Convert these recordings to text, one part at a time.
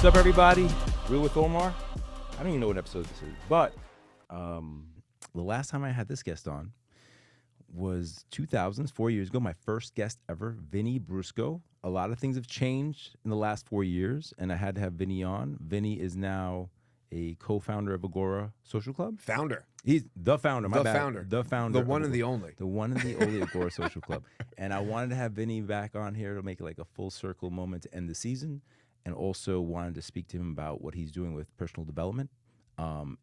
up, everybody? Real with Omar. I don't even know what episode this is, but the last time I had this guest on was 2000s, 4 years ago. My first guest ever, Vinny Brusco. A lot of things have changed in the last 4 years, and I had to have Vinny on. Vinny is now a co-founder of Agora Social Club. Founder. He's the founder. My The bad. founder. The founder. The one of and the only. The one and the only Agora Social Club. And I wanted to have Vinny back on here to make it like a full circle moment to end the season, and also wanted to speak to him about what he's doing with personal development.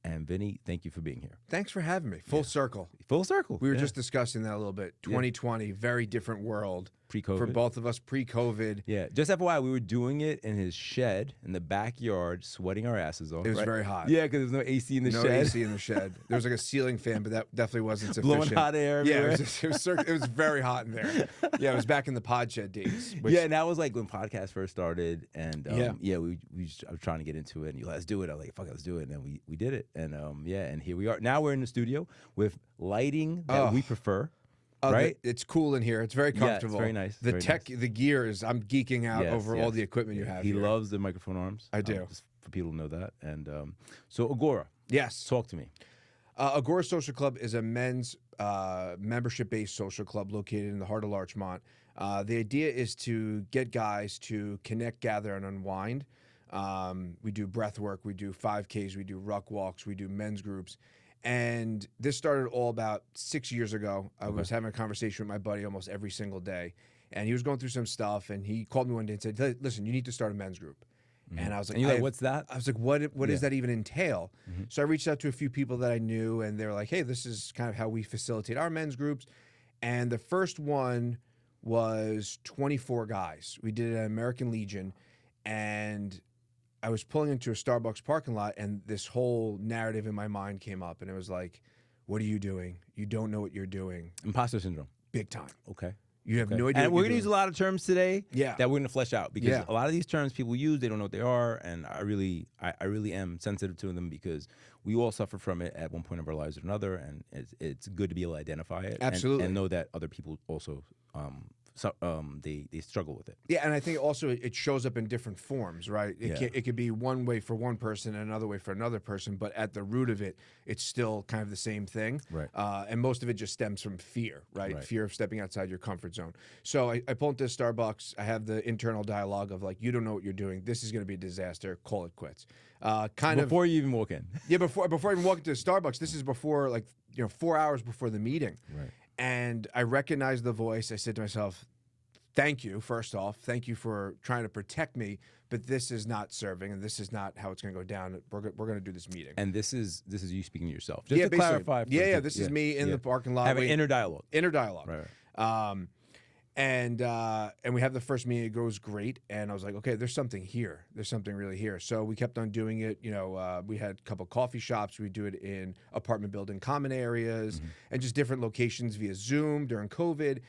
And Vinny, thank you for being here. Thanks for having me. Full circle. Full circle. We were just discussing that a little bit. 2020, very different world. Pre-COVID. For both of us, pre-COVID. Yeah. Just FYI, we were doing it in his shed in the backyard, sweating our asses off. It was very hot. Yeah, because there's no AC in the shed. No AC in the shed. There was like a ceiling fan, but that definitely wasn't sufficient. Blowing hot air Yeah, everywhere. it was very hot in there. Yeah, it was back in the pod shed days. Yeah, and that was like when podcasts first started, and Yeah. I was trying to get into it, and you let's do it. I was like, fuck, let's do it, and then we did it, and and here we are. Now we're in the studio with lighting that we prefer. Right, it's cool in here. It's very comfortable. Yeah, it's very nice. The very tech, nice. the gears. I'm geeking out Yes, over all the equipment you have. He here. loves the microphone arms. I do. Just for people to know that. And so Agora, Yes. talk to me. Agora Social Club is a men's membership-based social club located in the heart of Larchmont. The idea is to get guys to connect, gather, and unwind. We do breath work, we do 5Ks, we do ruck walks, we do men's groups. And this started all about 6 years ago. I was having a conversation with my buddy almost every single day. And he was going through some stuff, and he called me one day and said, listen, you need to start a men's group. And I was like, And you're like, what's that? I was like, what does that even entail? So I reached out to a few people that I knew, and they were like, hey, this is kind of how we facilitate our men's groups. And the first one was 24 guys. We did it at American Legion, and I was pulling into a Starbucks parking lot, and this whole narrative in my mind came up, and it was like, what are you doing? You don't know what you're doing. Imposter syndrome. Big time. Okay. You have no idea. And what we're you're going to use a doing. lot of terms today that we're going to flesh out, because a lot of these terms people use, they don't know what they are, and I really am sensitive to them, because we all suffer from it at one point of our lives or another, and it's good to be able to identify it. Absolutely. And know that other people also they struggle with it. Yeah, and I think also it shows up in different forms, right? It could be one way for one person and another way for another person, but at the root of it, it's still kind of the same thing. Right. And most of it just stems from fear, right? Fear of stepping outside your comfort zone. So I pull into Starbucks. I have the internal dialogue of like, you don't know what you're doing. This is going to be a disaster. Call it quits. Before you even walk in. Yeah, before I even walk into Starbucks, this is before 4 hours before the meeting. Right. And I recognized the voice. I said to myself, thank you, first off. Thank you for trying to protect me, but this is not serving, and this is not how it's going to go down. We're going to do this meeting. And this is you speaking to yourself. Just to basically. clarify. This is me in the parking lot. Have an inner dialogue. Inner dialogue. Right. And we have the first meeting. It goes great, and I was like, okay, there's something here. There's something really here. So we kept on doing it. We had a couple coffee shops. We do it in apartment building common areas and just different locations via Zoom during COVID.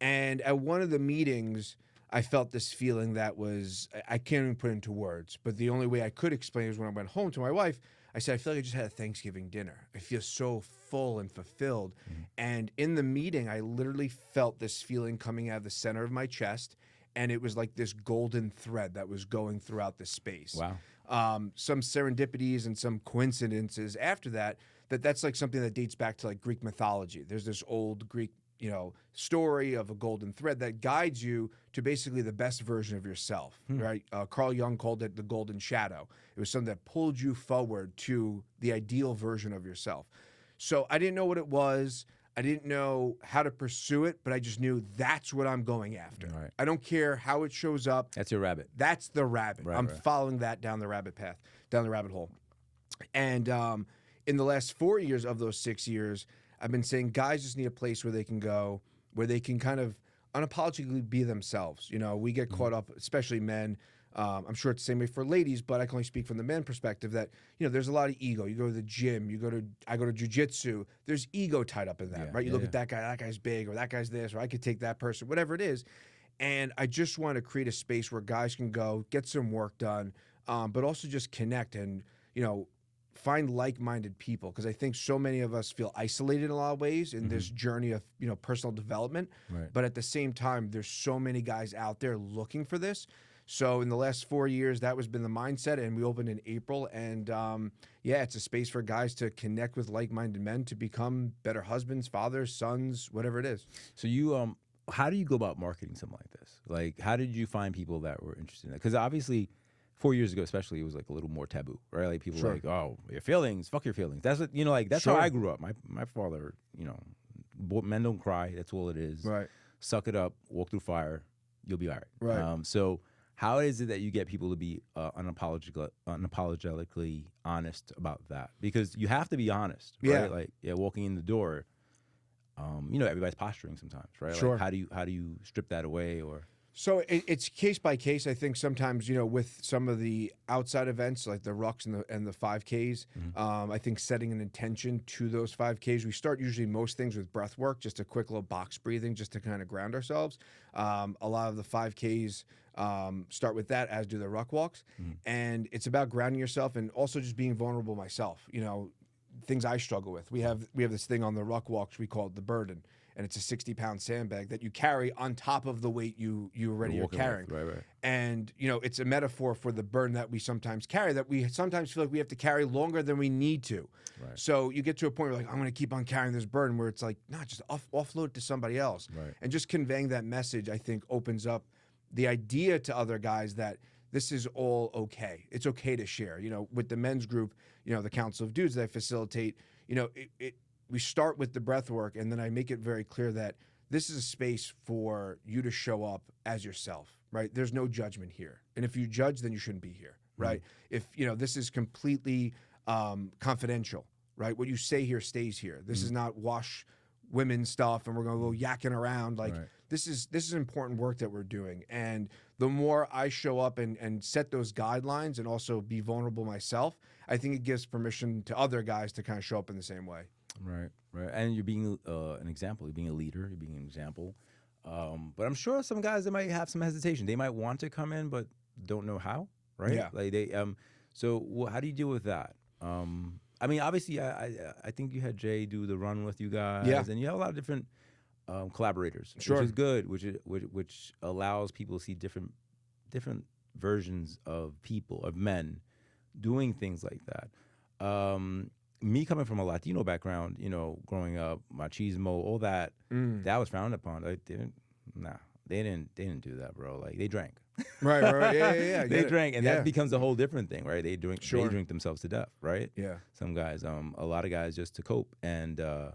And at one of the meetings, I felt this feeling that was, I can't even put it into words, but the only way I could explain it was when I went home to my wife. I said, I feel like I just had a Thanksgiving dinner. I feel so full and fulfilled. And in the meeting, I literally felt this feeling coming out of the center of my chest. And it was like this golden thread that was going throughout the space. Wow. Some serendipities and some coincidences after that's like something that dates back to like Greek mythology. There's this old Greek story of a golden thread that guides you to basically the best version of yourself, right? Carl Jung called it the golden shadow. It was something that pulled you forward to the ideal version of yourself. So I didn't know what it was. I didn't know how to pursue it, but I just knew that's what I'm going after. Right. I don't care how it shows up. That's your rabbit. That's the rabbit. Right, I'm following that down the rabbit path, down the rabbit hole. And in the last 4 years of those 6 years, I've been saying guys just need a place where they can go, where they can kind of unapologetically be themselves. We get caught up, especially men. I'm sure it's the same way for ladies, but I can only speak from the men perspective that, there's a lot of ego. You go to the gym, I go to jujitsu. There's ego tied up in that, right? You look at that guy's big, or that guy's this, or I could take that person, whatever it is. And I just want to create a space where guys can go, get some work done, but also just connect and, find like-minded people, because I think so many of us feel isolated in a lot of ways in this journey of personal development. Right. But at the same time, there's so many guys out there looking for this. So in the last 4 years, that has been the mindset, and we opened in April. And yeah, it's a space for guys to connect with like-minded men to become better husbands, fathers, sons, whatever it is. So you how do you go about marketing something like this? Like, how did you find people that were interested in it? Because obviously, 4 years ago, especially, it was like a little more taboo, right? Like people were like, "Oh, your feelings, fuck your feelings." That's what like. That's how I grew up. My father, men don't cry. That's all it is. Right. Suck it up. Walk through fire. You'll be all right. Right. So how is it that you get people to be unapologetically honest about that? Because you have to be honest, right? Yeah. Like, walking in the door. Everybody's posturing sometimes, right? Sure. Like, how do you strip that away? Or So it's case by case. I think sometimes, with some of the outside events like the rucks and the 5Ks, I think setting an intention to those 5Ks. We start usually most things with breath work, just a quick little box breathing, just to kind of ground ourselves. A lot of the 5Ks start with that, as do the ruck walks, and it's about grounding yourself and also just being vulnerable myself. Things I struggle with. We have this thing on the ruck walks we call it the burden, and it's a 60-pound sandbag that you carry on top of the weight you already are carrying. Right. And it's a metaphor for the burden that we sometimes carry, that we sometimes feel like we have to carry longer than we need to. Right. So you get to a point where, like, I'm going to keep on carrying this burden, where it's like, nah, just offload it to somebody else. Right. And just conveying that message, I think, opens up the idea to other guys that this is all okay. It's okay to share. With the men's group, the Council of Dudes that I facilitate, we start with the breath work, and then I make it very clear that this is a space for you to show up as yourself, right? There's no judgment here. And if you judge, then you shouldn't be here, right? If, this is completely confidential, right? What you say here stays here. This is not wash women stuff and we're going to go yakking around. Like, this is important work that we're doing. And the more I show up and set those guidelines and also be vulnerable myself, I think it gives permission to other guys to kind of show up in the same way. Right. And you're being an example. You're being a leader. You're being an example. But I'm sure some guys that might have some hesitation. They might want to come in, but don't know how. Right. Yeah. Like they. So how do you deal with that? I mean, obviously, I think you had Jay do the run with you guys. Yeah. And you have a lot of different collaborators, Sure. which is good. Which allows people to see different versions of people, of men, doing things like that. Me coming from a Latino background, growing up, machismo, all that, that was frowned upon. They didn't do that, bro. Like, they drank. Right. Yeah. They drank, and that becomes a whole different thing, right? They drink themselves to death, right? Yeah. Some guys, a lot of guys just to cope. And the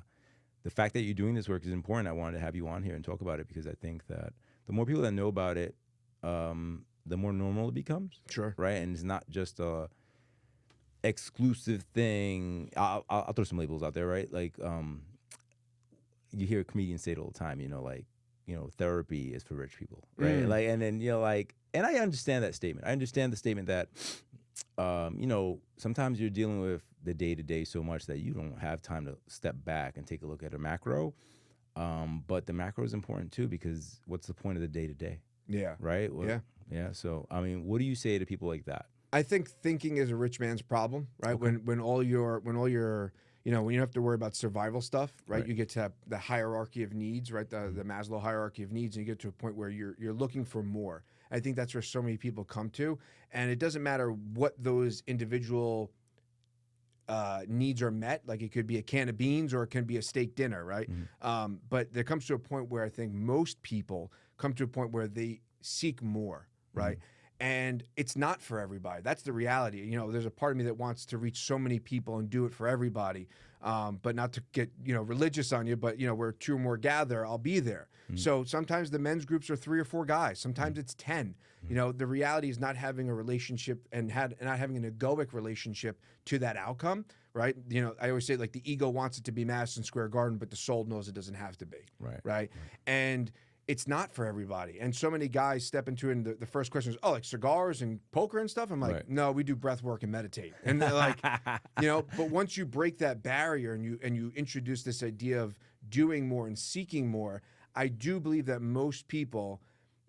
fact that you're doing this work is important. I wanted to have you on here and talk about it because I think that the more people that know about it, the more normal it becomes. Sure. Right? And it's not just a exclusive thing. I'll throw some labels out there, right? Like, you hear comedians say it all the time, therapy is for rich people, right? Like, and then, and I understand that statement. I understand the statement that, sometimes you're dealing with the day-to-day so much that you don't have time to step back and take a look at a macro. But the macro is important too, because what's the point of the day-to-day? Yeah. Right? Yeah. Yeah. So, I mean, what do you say to people like that? I think thinking is a rich man's problem, right? Okay. When all your when you don't have to worry about survival stuff, right? You get to have the hierarchy of needs, right? The Maslow hierarchy of needs, and you get to a point where you're looking for more. I think that's where so many people come to, and it doesn't matter what those individual needs are met. Like, it could be a can of beans or it can be a steak dinner, right? But there comes to a point where I think most people come to a point where they seek more, right? And it's not for everybody. That's the reality. There's a part of me that wants to reach so many people and do it for everybody, but not to get religious on you. But where two or more gather, I'll be there. So sometimes the men's groups are 3 or 4 guys. Sometimes it's 10. The reality is not having a relationship and not having an egoic relationship to that outcome, right? I always say, like, the ego wants it to be Madison Square Garden, but the soul knows it doesn't have to be, right? And it's not for everybody. And so many guys step into it, and the first question is, like cigars and poker and stuff? I'm like, no, we do breath work and meditate. And they're like, but once you break that barrier and you introduce this idea of doing more and seeking more, I do believe that most people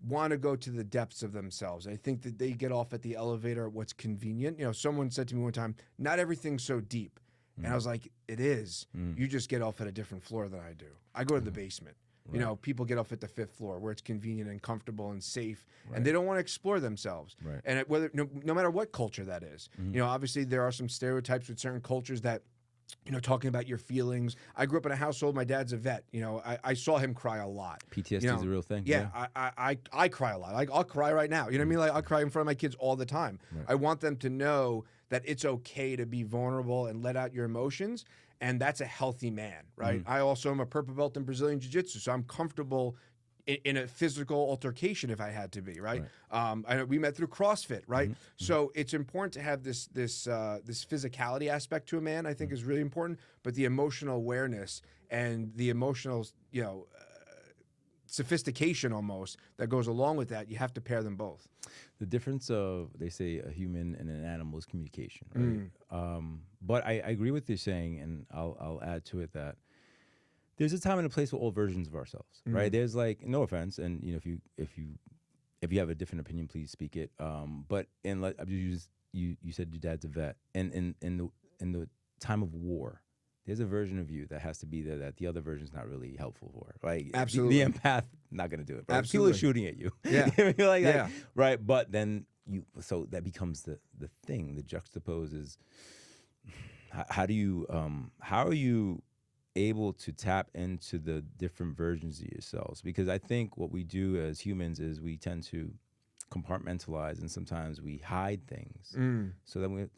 want to go to the depths of themselves. I think that they get off at the elevator at what's convenient. Someone said to me one time, not everything's so deep. And I was like, it is. You just get off at a different floor than I do. I go to the basement. You know, people get off at the 5th floor where it's convenient and comfortable and safe, Right. and they don't want to explore themselves. Right. And whether no matter what culture that is, you know, obviously there are some stereotypes with certain cultures that, you know, talking about your feelings. I grew up in a household. My dad's a vet. You know, I saw him cry a lot. PTSD you know, is a real thing. Yeah, I cry a lot. Like, I'll cry right now. You know what I mean? Like, I'll cry in front of my kids all the time. Right. I want them to know that it's okay to be vulnerable and let out your emotions, and that's a healthy man, right? I also am a purple belt in Brazilian Jiu-Jitsu, so I'm comfortable in a physical altercation if I had to be, right? I know we met through CrossFit, right? So it's important to have this physicality aspect to a man. I think is really important, but the emotional awareness and the emotional, you know, sophistication almost that goes along with that, you have to pair them both. The difference of, they say, a human and an animal is communication, right? But I agree with you saying, and I'll add to it that there's a time and a place for all versions of ourselves, right? There's, like, no offense, and you know, if you have a different opinion, please speak it. But you said your dad's a vet, and in the time of war, there's a version of you that has to be there that the other version's not really helpful for. Like, Absolutely. the empath not gonna do it. Bro. Absolutely. People are shooting at you. Yeah. You're like, Yeah. right. But then so that becomes the thing. The juxtapose is how are you able to tap into the different versions of yourselves? Because I think what we do as humans is we tend to compartmentalize, and sometimes we hide things. So then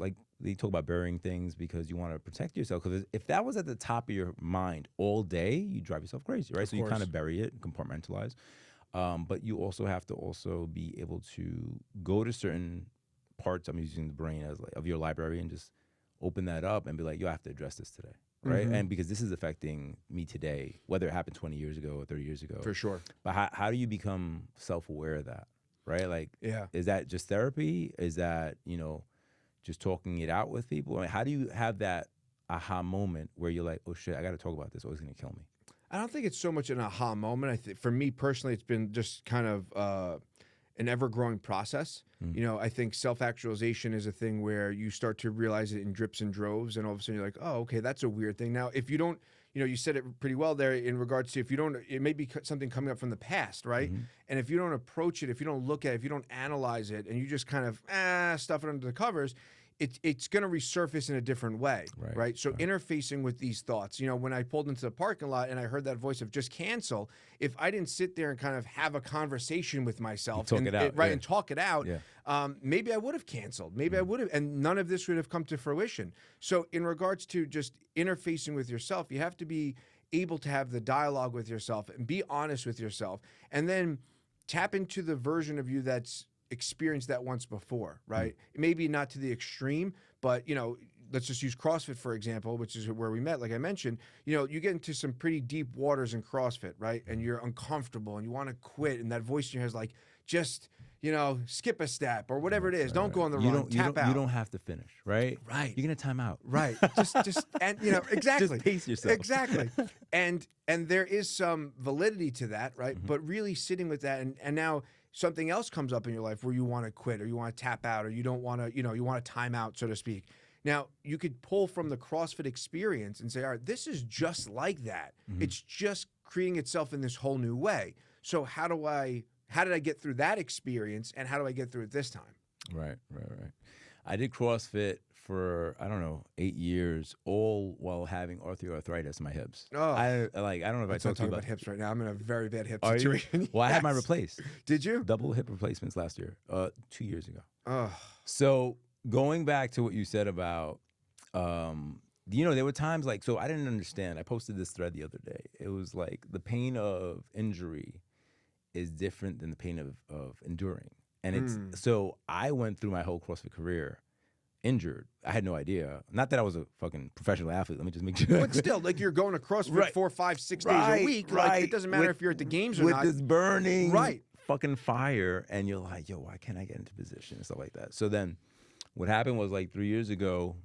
they talk about burying things because you want to protect yourself. Because if that was at the top of your mind all day, you drive yourself crazy, right? So you kind of bury it, compartmentalize. But you also have to also be able to go to certain parts. I'm using the brain as of your library and just open that up and be like, yo, I have to address this today, right? And because this is affecting me today, whether it happened 20 years ago or 30 years ago. For sure. But how do you become self-aware of that, right? Like, Yeah. is that just therapy? Is that, you know, just talking it out with people? I mean, how do you have that aha moment where you're like, oh shit, I got to talk about this or it's going to kill me? I don't think it's so much an aha moment. I think for me personally, it's been just kind of an ever-growing process. You know, I think self-actualization is a thing where you start to realize it in drips and droves, and all of a sudden you're like, oh, okay, that's a weird thing. Now, if you don't, you know, you said it pretty well there in regards to if you don't, it may be something coming up from the past, right? And if you don't approach it, if you don't look at it, if you don't analyze it, and you just kind of stuff it under the covers, it's going to resurface in a different way, right? So interfacing with these thoughts, you know, when I pulled into the parking lot and I heard that voice of just cancel, if I didn't sit there and kind of have a conversation with myself and talk it out, maybe I would have canceled. Maybe I would have, and none of this would have come to fruition. So in regards to just interfacing with yourself, you have to be able to have the dialogue with yourself and be honest with yourself, and then tap into the version of you that's experienced that once before, right? Maybe not to the extreme, but, you know, let's just use CrossFit, for example, which is where we met, like I mentioned. You know, you get into some pretty deep waters in CrossFit, right? And you're uncomfortable and you want to quit, and that voice in your head is like, just, you know, skip a step or whatever it is. Don't go on the run, tap out. You don't have to finish, right? Right. You're going to time out. Right. Just and, you know, exactly. Just pace yourself. Exactly. And there is some validity to that, right? But really sitting with that, and now something else comes up in your life where you want to quit or you want to tap out or you don't want to, you know, you want to time out, so to speak. Now, you could pull from the CrossFit experience and say, all right, this is just like that. It's just creating itself in this whole new way. So how did I get through that experience, and how do I get through it this time? Right. I did CrossFit for, I don't know, 8 years, all while having arthritis in my hips. Oh, I don't know if I talked to you about hips right now. I'm in a very bad hip Are you? situation. Well, I had mine replaced. Did you? Double hip replacements last year, 2 years ago. Oh. So going back to what you said about, you know, there were times like, so I didn't understand. I posted this thread the other day. It was like the pain of injury is different than the pain of enduring. And it's, so I went through my whole CrossFit career injured. I had no idea. Not that I was a fucking professional athlete. Let me just make sure. But still, like, you're going to CrossFit 4, 5, 6 days a week. Like, it doesn't matter if you're at the games or not. With this burning fucking fire, and you're like, yo, why can't I get into position and stuff like that? So then what happened was, like, 3 years ago,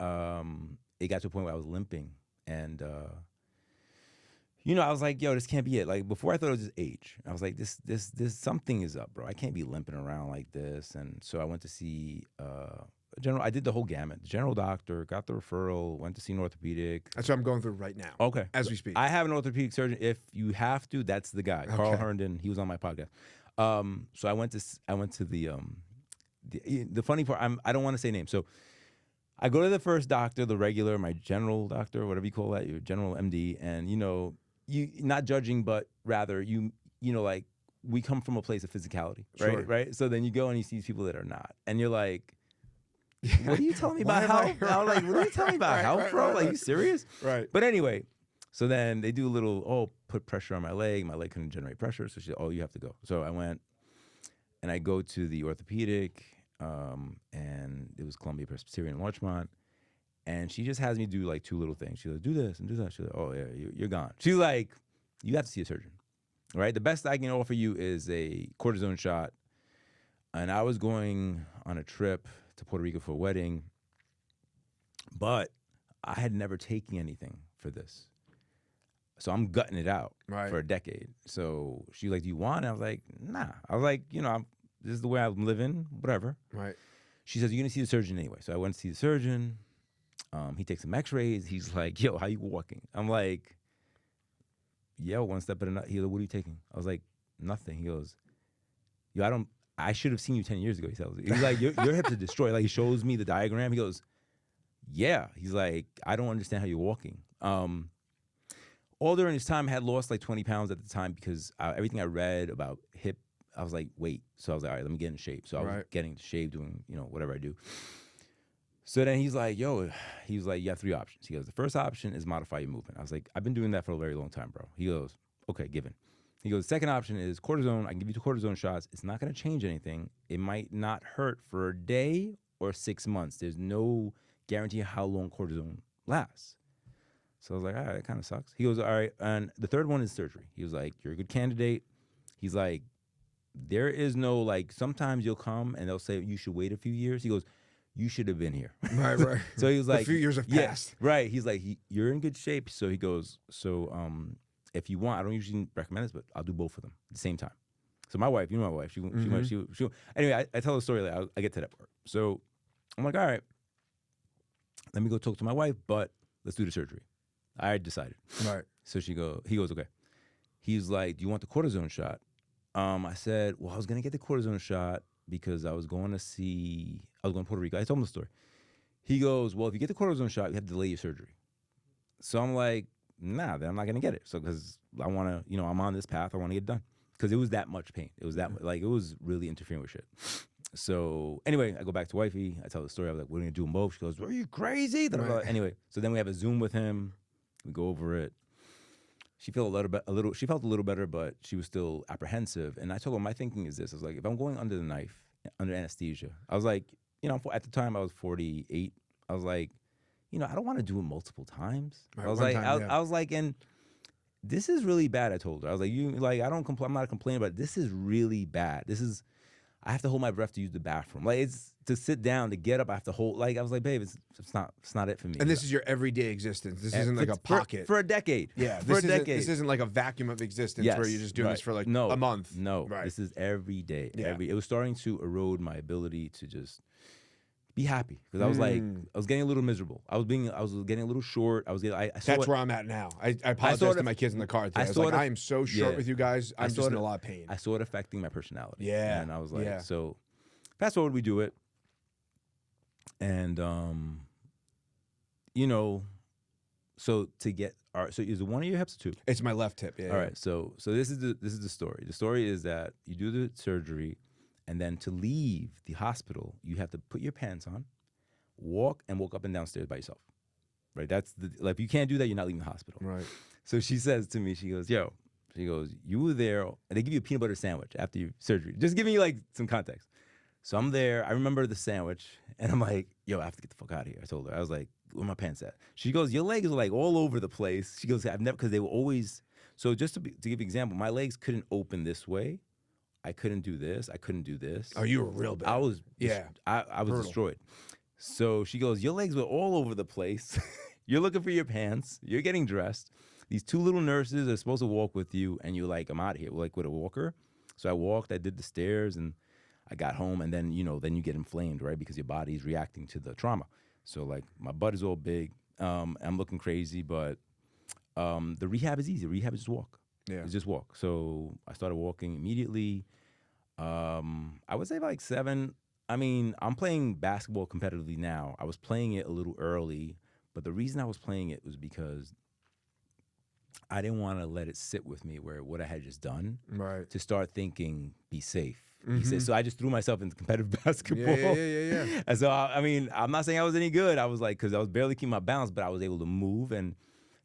it got to a point where I was limping, and you know, I was like, yo, this can't be it. Like, before I thought it was just age. I was like, this something is up, bro. I can't be limping around like this. And so I went to see general. I did the whole gamut. General doctor, got the referral, went to see an orthopedic. That's what I'm going through right now. Okay, As we speak. I have an orthopedic surgeon. If you have to, that's the guy, Carl Okay. Herndon. He was on my podcast. So I went to the funny part. I don't want to say names. So I go to the first doctor, the regular, my general doctor, whatever you call that, your general MD, and you not judging, but rather like we come from a place of physicality, right? Sure. Right. So then you go and you see these people that are not, and you're like, what are you telling me Why about am health? I'm like, what are you telling me about health, bro? Like, you serious? Right. But anyway, so then they do a little, put pressure on my leg. My leg couldn't generate pressure. So she said, you have to go. So I went and I go to the orthopedic, and it was Columbia Presbyterian in Larchmont. And she just has me do like two little things. She's like, do this and do that. She's like, oh, yeah, you're gone. She's like, you have to see a surgeon, right? The best I can offer you is a cortisone shot. And I was going on a trip to Puerto Rico for a wedding, but I had never taken anything for this. So I'm gutting it out for a decade. So she's like, do you want it? I was like, nah. I was like, this is the way I'm living, whatever. Right. She says, you're going to see the surgeon anyway. So I went to see the surgeon. He takes some x-rays. He's like, yo, how you walking? I'm like, yo, one step at another. He's like, what are you taking? I was like, nothing. He goes, yo, I should have seen you 10 years ago. He's like, your hips are destroyed. Like, he shows me the diagram. He goes, yeah. He's like, I don't understand how you're walking. All during this time, I had lost like 20 pounds at the time because everything I read about hip, I was like, wait. So I was like, all right, let me get in shape. So I was getting into shape, doing, whatever I do. So then he's like, you have three options. He goes, the first option is modify your movement. I was like, I've been doing that for a very long time, bro. He goes, okay, given. He goes, second option is cortisone. I can give you 2 cortisone shots. It's not going to change anything. It might not hurt for a day or 6 months. There's no guarantee how long cortisone lasts. So I was like, all right, that kind of sucks. He goes, all right. And the third one is surgery. He was like, you're a good candidate. He's like, there is no, like, sometimes you'll come and they'll say you should wait a few years. He goes, you should have been here. Right. So he was like, a few years have passed. Right. He's like, you're in good shape. So he goes, if you want, I don't usually recommend this, but I'll do both of them at the same time. So my wife, my wife, she anyway, I tell the story later. I get to that part. So I'm like, all right, let me go talk to my wife, but let's do the surgery. I already decided. Right. So he goes, okay. He's like, do you want the cortisone shot? I said, well, I was going to get the cortisone shot because I was going to Puerto Rico. I told him the story. He goes, well, if you get the cortisone shot, you have to delay your surgery. So I'm like, nah, then I'm not going to get it. So, because I want to, I'm on this path. I want to get it done. Because it was that much pain. It was it was really interfering with shit. So anyway, I go back to wifey. I tell the story. I was like, we're going to do them both. She goes, are you crazy? Right. Anyway, so then we have a Zoom with him. We go over it. She felt she felt a little better, but she was still apprehensive. And I told her, my thinking is this. I was like, if I'm going under the knife, under anesthesia, I was like, at the time I was 48. I was like, I don't want to do it multiple times. Right, I was like, and this is really bad. I told her, I was like, I'm not complaining, but this is really bad. I have to hold my breath to use the bathroom. Like, it's to sit down, to get up, I have to hold. Like, I was like, babe, it's not it for me. And this is your everyday existence. This isn't like a pocket for a decade. Yeah, for a decade. This isn't like a vacuum of existence where you're just doing this for like a month. No, right. This is every day. Yeah. It was starting to erode my ability to just be happy because I was like, I was getting a little miserable. I was getting a little short. That's where I'm at now. I apologize to my kids in the car today. I was like, I am so short with you guys. I'm just in a lot of pain. I saw it affecting my personality. Yeah. And I was like, so fast forward, we do it. And, so to get, all right, so is it one of your hips or two? It's my left hip, yeah. All right, so this is the story. The story is that you do the surgery, and then to leave the hospital, you have to put your pants on, walk up and down stairs by yourself. Right? That's if you can't do that, you're not leaving the hospital. Right. So she says to me, she goes, you were there, and they give you a peanut butter sandwich after your surgery. Just giving you like some context. So I'm there. I remember the sandwich, and I'm like, yo, I have to get the fuck out of here. I told her. I was like, where my pants at? She goes, your legs are like all over the place. She goes, I've never, because they were always, so just to give you an example, my legs couldn't open this way. I couldn't do this. I couldn't do this. Oh, you were real bad. I was destroyed. So she goes, your legs were all over the place. You're looking for your pants. You're getting dressed. These 2 little nurses are supposed to walk with you, and you're like, I'm out of here, like with a walker. So I walked. I did the stairs, and I got home, and then then you get inflamed, right? Because your body's reacting to the trauma. So like my butt is all big. I'm looking crazy, but the rehab is easy. Rehab is just walk. Yeah. It's just walk. So I started walking immediately. I would say like 7. I mean, I'm playing basketball competitively now. I was playing it a little early, but the reason I was playing it was because I didn't want to let it sit with me where what I had just done Right. to start thinking, be safe. Be safe. So I just threw myself into competitive basketball. Yeah. And so, I mean, I'm not saying I was any good. I was like, because I was barely keeping my balance, but I was able to move. And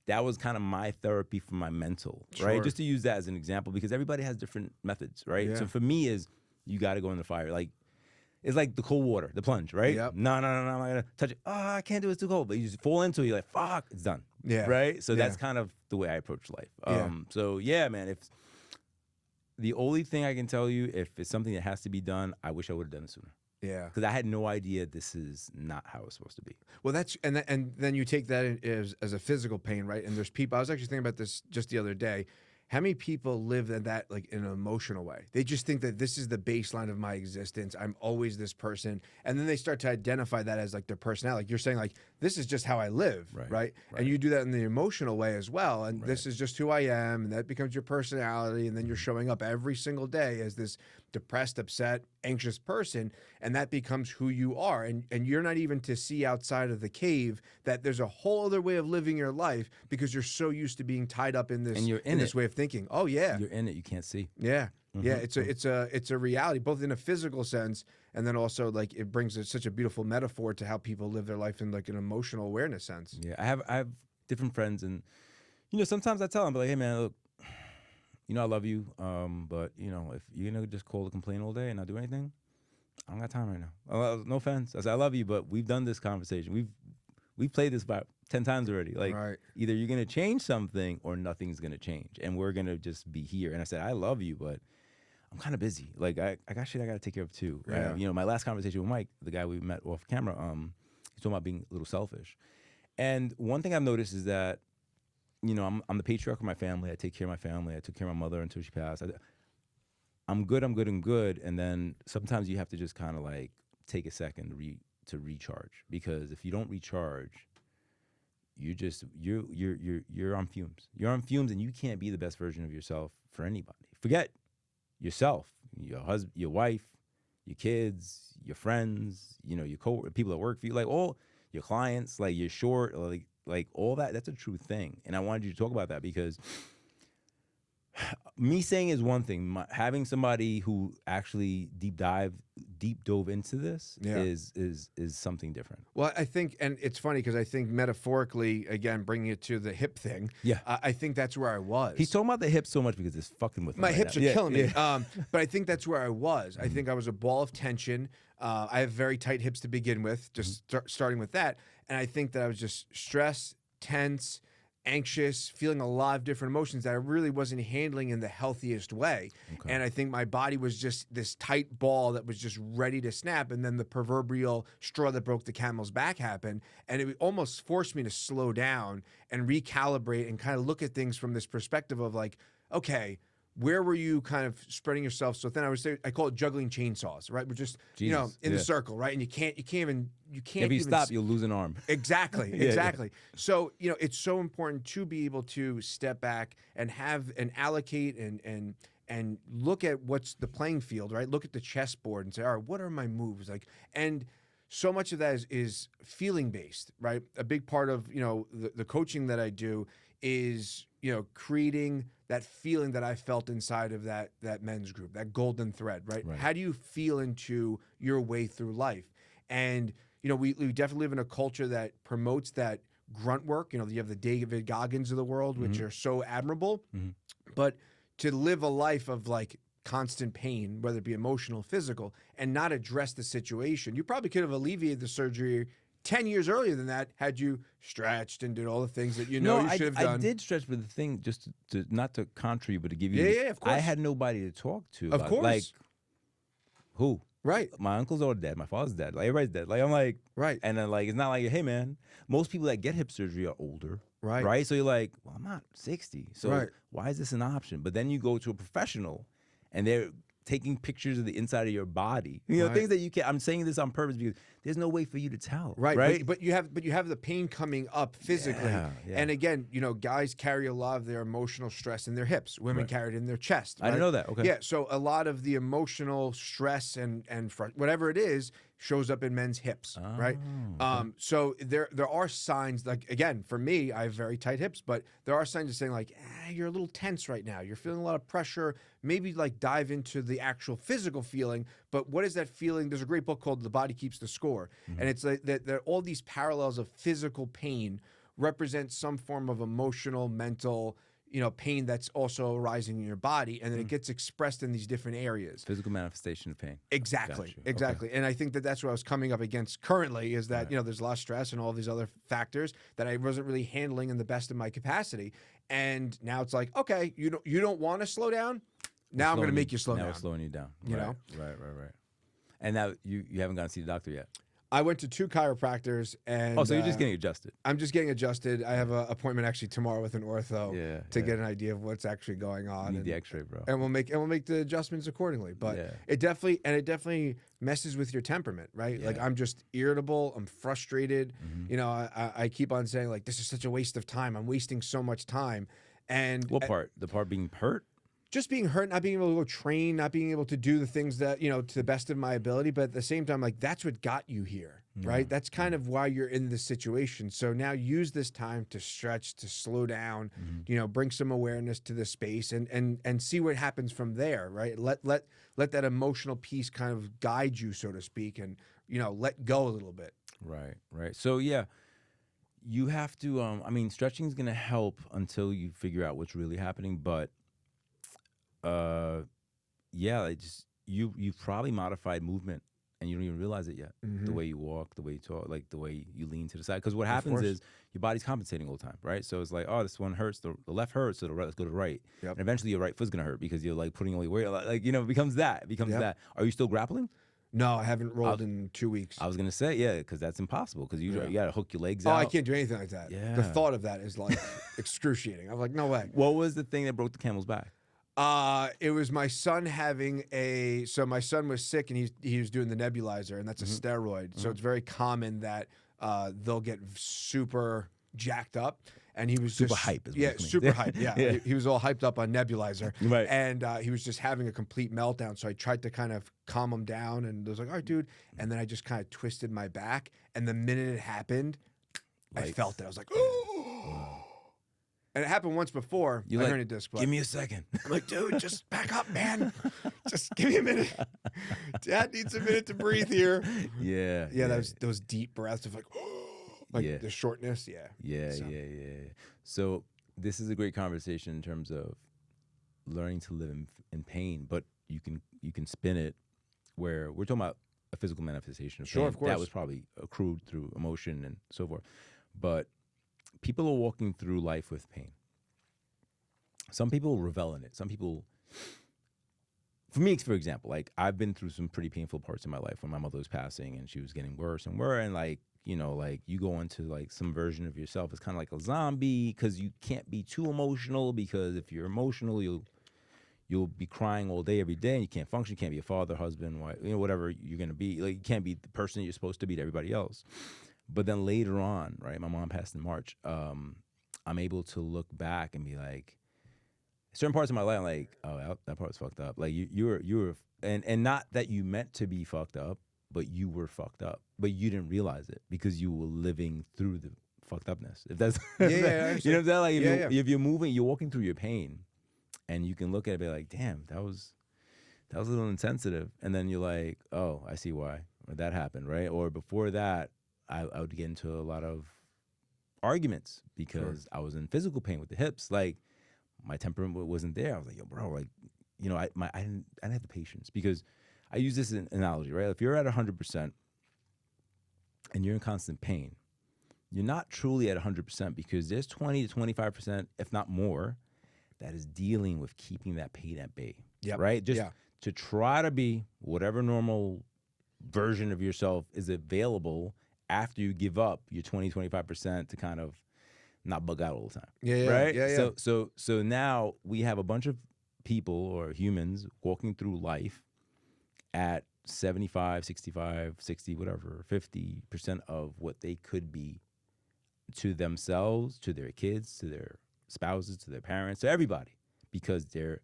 that was kind of my therapy for my mental, right? Sure. Just to use that as an example, because everybody has different methods, right? Yeah. So for me is you got to go in the fire. Like, it's like the cold water, the plunge, right? Yep. No, I'm not gonna touch it. Oh, I can't do it, it's too cold. But you just fall into it, you're like, fuck, it's done. Yeah. Right? So Yeah. that's kind of the way I approach life. Yeah. So yeah, man, if the only thing I can tell you, if it's something that has to be done, I wish I would have done it sooner. Yeah. Because I had no idea this is not how it's supposed to be. Well, that's and then you take that as a physical pain, right? And there's people. I was actually thinking about this just the other day. How many people live in that like in an emotional way? They just think that this is the baseline of my existence. I'm always this person, and then they start to identify that as like their personality. Like you're saying, like this is just how I live, right? And you do that in the emotional way as well. And this is just who I am, and that becomes your personality. And then you're showing up every single day as this depressed, upset, anxious person, and that becomes who you are. And you're not even to see outside of the cave that there's a whole other way of living your life because you're so used to being tied up in this And you're in this it. way of thinking. Oh yeah. You're in it, you can't see. Yeah. Yeah, it's a reality, both in a physical sense and then also like it brings such a beautiful metaphor to how people live their life in like an emotional awareness sense. Yeah, I have different friends, and sometimes I tell them, like, hey man, look, I love you, but if you're gonna just call to complain all day and not do anything, I don't got time right now. No offense, I said I love you, but we've done this conversation. We've played this about 10 times already. Like, either you're gonna change something or nothing's gonna change, and we're gonna just be here. And I said I love you, but I'm kind of busy. Like I got shit I gotta take care of too. Yeah. My last conversation with Mike, the guy we met off camera, he's talking about being a little selfish. And one thing I've noticed is that, I'm the patriarch of my family. I take care of my family. I took care of my mother until she passed. I'm good. And then sometimes you have to just kind of like take a second to recharge, because if you don't recharge, you're on fumes. You're on fumes, and you can't be the best version of yourself for anybody. Forget yourself, your husband, your wife, your kids, your friends, your people that work for you, like all your clients, like you're short, like all that. That's a true thing, and I wanted you to talk about that because me saying is one thing. Having somebody who actually deep dove into this is something different. Well, I think, and it's funny because I think metaphorically, again, bringing it to the hip thing, I think that's where I was. He's talking about the hips so much because it's fucking with me. My right hips now. are killing me. But I think that's where I was. I think I was a ball of tension. I have very tight hips to begin with, just starting with that. And I think that I was just stressed, tense, anxious, feeling a lot of different emotions that I really wasn't handling in the healthiest way. Okay. And I think my body was just this tight ball that was just ready to snap. And then the proverbial straw that broke the camel's back happened. And it almost forced me to slow down and recalibrate and kind of look at things from this perspective of like, okay, where were you kind of spreading yourself? So then I call it juggling chainsaws, right? We're just, in the circle, right? And you can't if you stop, you'll lose an arm. Exactly. Exactly. So, it's so important to be able to step back and have and allocate and look at what's the playing field, right? Look at the chessboard and say, all right, what are my moves? And so much of that is feeling based, right? A big part of, the coaching that I do is, creating that feeling that I felt inside of that men's group, that golden thread, right? How do you feel into your way through life? And, we definitely live in a culture that promotes that grunt work. You have the David Goggins of the world, which are so admirable. But to live a life of like constant pain, whether it be emotional, physical, and not address the situation, you probably could have alleviated the surgery 10 years earlier than that had you stretched and did all the things that you should have done. I did stretch, but the thing, just to not to contra you, but to give you, of course. I had nobody to talk to. Of course. Like, who? Right. My uncles are dead. My father's dead. Like, everybody's dead. Like, I'm like, right. And then like, it's not like, hey man, most people that get hip surgery are older. Right. So you're like, well, I'm not 60. So why is this an option? But then you go to a professional and they're taking pictures of the inside of your body. You know, Right. things that you can't. I'm saying this on purpose because there's no way for you to tell. Right, Right. but you have the pain coming up physically, Yeah, yeah. and again, you know, guys carry a lot of their emotional stress in their hips. Women Right. carry it in their chest. I didn't right? know that. Okay. Yeah, so a lot of the emotional stress and whatever it is shows up in men's hips, right? Oh, okay. So there are signs, like, again, for me, I have very tight hips, but there are signs of saying like, you're a little tense right now. You're feeling a lot of pressure. Maybe like dive into the actual physical feeling. But what is that feeling? There's a great book called The Body Keeps the Score, and it's like that all these parallels of physical pain represent some form of emotional, mental, you know, pain that's also arising in your body, and then it gets expressed in these different areas. Physical manifestation of pain. Exactly, Got you. exactly. And I think that that's what I was coming up against currently is that, Right. you know, there's a lot of stress and all these other factors that I wasn't really handling in the best of my capacity. And now it's like, okay, you don't want to slow down. Now I'm going to make you slow now down. We're slowing you down. You Right, know? Right. And now you haven't gone to see the doctor yet. I went to 2 chiropractors, and Oh, so you're just getting adjusted. I'm just getting adjusted. I have an appointment actually tomorrow with an ortho to Yeah. get an idea of what's actually going on. You need and, the X-ray, bro. and we'll make the adjustments accordingly. But Yeah. it definitely messes with your temperament, right? Like, Yeah. I'm just irritable. I'm frustrated. Mhm. You know, I keep on saying like, this is such a waste of time. I'm wasting so much time. And What part? The part being hurt? just being hurt, not being able to go train, not being able to do the things that, you know, to the best of my ability. But at the same time, like, that's what got you here, right? That's kind of why you're in this situation. So now use this time to stretch, to slow down, you know, bring some awareness to the space and see what happens from there, right? Let that emotional piece kind of guide you, so to speak, and, you know, let go a little bit. Right. So yeah, you have to. I mean, stretching is gonna help until you figure out what's really happening. But, yeah, it just you've probably modified movement and you don't even realize it yet. The way you walk, the way you talk, like the way you lean to the side. Because what happens course. is your body's compensating all the time, right? So it's like, oh, this one hurts, the left hurts, so the right, let's go to the right. Yep. And eventually your right foot's gonna hurt because you're like putting all your weight, like, you know, it becomes that. Yep. That. Are you still grappling? No, I haven't rolled in 2 weeks. I was gonna say, yeah, because that's impossible. Because you gotta hook your legs Oh, out. I can't do anything like that. Yeah. The thought of that is like excruciating. I'm like, no way. What was the thing that broke the camel's back? It was my son having so my son was sick and he was doing the nebulizer, and that's a steroid. So it's very common that they'll get super jacked up, and he was Super just hype is what yeah, you mean. super hype. Yeah, Yeah. He was all hyped up on nebulizer, Right. And he was just having a complete meltdown. So I tried to kind of calm him down, and I was like, all right, dude. And then I just kind of twisted my back, and the minute it happened, I Lights. felt it. I was like, oh. And it happened once before. You I like, hernia disc. But give me a second. I'm like, dude, just back up, man. Just give me a minute. Dad needs a minute to breathe here. Yeah. Yeah, those deep breaths of like, Yeah. the shortness. Yeah. Yeah. So this is a great conversation in terms of learning to live in pain, but you can spin it where we're talking about a physical manifestation of Sure, pain. of course. That was probably accrued through emotion and so forth. But people are walking through life with pain. Some people revel in it. Some people, for me, for example, like I've been through some pretty painful parts in my life when my mother was passing and she was getting worse and worse. And like, you know, like you go into like some version of yourself. It's kind of like a zombie because you can't be too emotional, because if you're emotional, you'll be crying all day, every day, and you can't function. You can't be a father, husband, wife, you know, whatever you're going to be. Like you can't be the person that you're supposed to be to everybody else. But then later on, right, my mom passed in March, I'm able to look back and be like, certain parts of my life, I'm like, oh, that part was fucked up. Like you were, and not that you meant to be fucked up, but you were fucked up, but you didn't realize it because you were living through the fucked upness. If that's, Yeah, you know what I'm saying? Like if you're moving, you're walking through your pain, and you can look at it and be like, damn, that was a little insensitive, and then you're like, oh, I see why that happened, right? Or before that, I would get into a lot of arguments because I was in physical pain with the hips. Like my temperament wasn't there. I was like, yo, bro, like, you know, I didn't have the patience, because I use this in analogy, right? If you're at 100% and you're in constant pain, you're not truly at 100% because there's 20 to 25%, if not more, that is dealing with keeping that pain at bay. Yep. Right? Just to try to be whatever normal version of yourself is available after you give up your 20, 25% to kind of not bug out all the time. Yeah. Right? Yeah. So now we have a bunch of people or humans walking through life at 75, 65, 60, whatever, 50% of what they could be to themselves, to their kids, to their spouses, to their parents, to everybody, because they're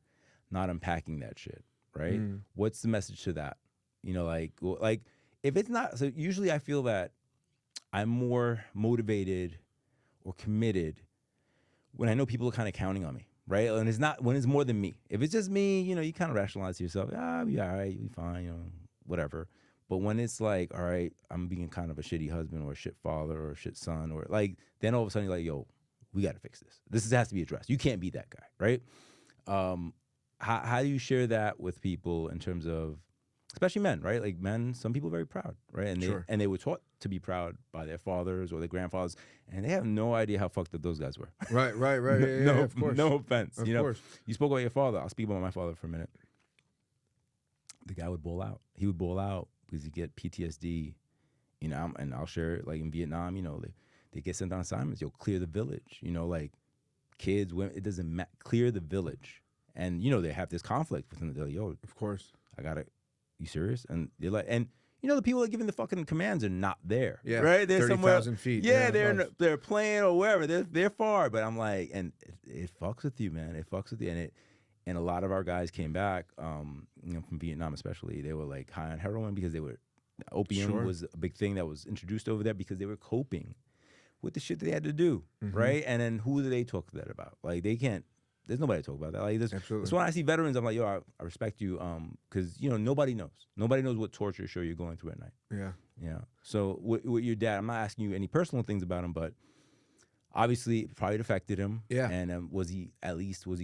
not unpacking that shit, right? What's the message to that? You know, like if it's not, so usually I feel that I'm more motivated or committed when I know people are kind of counting on me, right? And it's not when it's more than me. If it's just me, you know, you kind of rationalize to yourself, I'll be all right, you'll be fine, you know, whatever. But when it's like, all right, I'm being kind of a shitty husband or a shit father or a shit son, or like, then all of a sudden you're like, yo, we got to fix this. This has to be addressed. You can't be that guy, right? How do you share that with people in terms of, especially men, right? Like men, some people are very proud, right? And they were taught to be proud by their fathers or their grandfathers, and they have no idea how fucked up those guys were. Right. No, Of course. no offense. Of you know, course. you spoke about your father. I'll speak about my father for a minute. The guy would ball out. He would ball out because he'd get PTSD, you know, and I'll share it, like in Vietnam, you know, they get sent on assignments. Yo, clear the village, you know, like kids, women, it doesn't matter. Clear the village. And, you know, they have this conflict with them. They're like, yo, Of course. you serious? And they're like, and you know, the people that are giving the fucking commands are not there. Yeah. Right? They're 30,000 feet. Yeah, they're playing or wherever. They're far. But I'm like, and it fucks with you, man. It fucks with you. And a lot of our guys came back, you know, from Vietnam especially. They were like high on heroin because opium was a big thing that was introduced over there because they were coping with the shit they had to do, right? And then who do they talk to that about? Like they can't. There's nobody to talk about that. Like Absolutely. that's when I see veterans, I'm like, yo, I respect you, because you know nobody knows. Nobody knows what torture show you're going through at night. Yeah. Yeah. So with your dad, I'm not asking you any personal things about him, but obviously it probably affected him. Yeah. And was he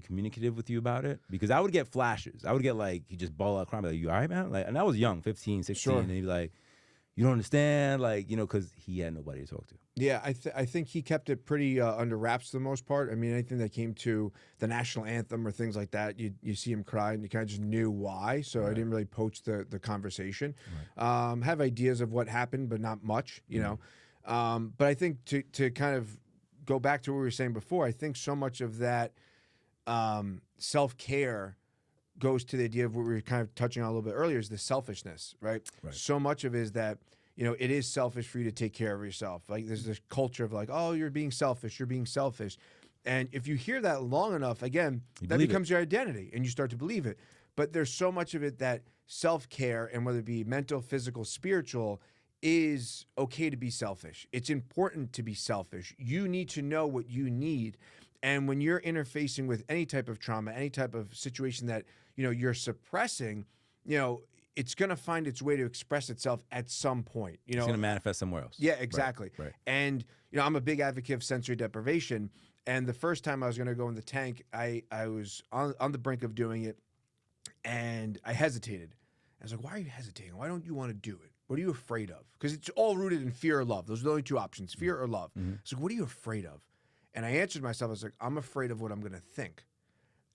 communicative with you about it? Because I would get flashes. I would get like he just ball out crying, like, you all right, man? Like, and I was young, 15, 16, and he'd be like, you don't understand, like, you know, because he had nobody to talk to. Yeah, I think he kept it pretty under wraps for the most part. I mean, anything that came to the national anthem or things like that, you see him cry, and you kind of just knew why. So I didn't really poach the conversation. Right. Have ideas of what happened, but not much, you know. But I think to kind of go back to what we were saying before, I think so much of that self-care goes to the idea of what we were kind of touching on a little bit earlier, is the selfishness, right? So much of it is that, you know, it is selfish for you to take care of yourself. Like there's this culture of like, oh, you're being selfish. And if you hear that long enough, again, that becomes your identity and you start to believe it. But there's so much of it that self-care, and whether it be mental, physical, spiritual, is okay to be selfish. It's important to be selfish. You need to know what you need. And when you're interfacing with any type of trauma, any type of situation that, you know, you're suppressing, you know, it's going to find its way to express itself at some point. You know, it's going to manifest somewhere else. Yeah, exactly. Right. And, you know, I'm a big advocate of sensory deprivation. And the first time I was going to go in the tank, I was on the brink of doing it, and I hesitated. I was like, why are you hesitating? Why don't you want to do it? What are you afraid of? Because it's all rooted in fear or love. Those are the only two options, fear or love. So what are you afraid of? And I answered myself, I was like, I'm afraid of what I'm going to think.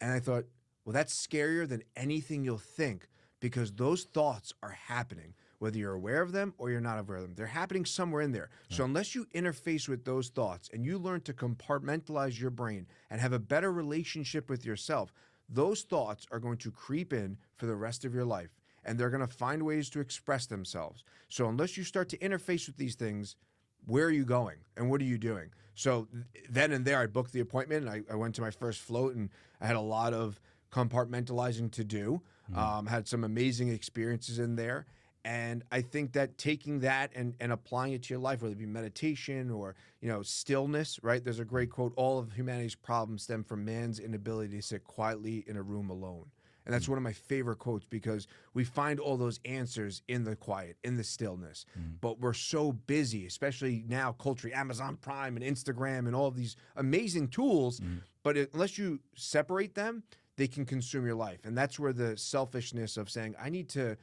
And I thought, well, that's scarier than anything you'll think, because those thoughts are happening, whether you're aware of them or you're not aware of them. They're happening somewhere in there. So unless you interface with those thoughts and you learn to compartmentalize your brain and have a better relationship with yourself, those thoughts are going to creep in for the rest of your life, and they're going to find ways to express themselves. So unless you start to interface with these things, where are you going and what are you doing? So then and there, I booked the appointment, and I went to my first float, and I had a lot of compartmentalizing to do. Had some amazing experiences in there. And I think that taking that and applying it to your life, whether it be meditation or, you know, stillness, right? There's a great quote, all of humanity's problems stem from man's inability to sit quietly in a room alone. And that's one of my favorite quotes, because we find all those answers in the quiet, in the stillness. But we're so busy, especially now, culture, Amazon Prime and Instagram and all of these amazing tools. But unless you separate them, they can consume your life. And that's where the selfishness of saying, I need to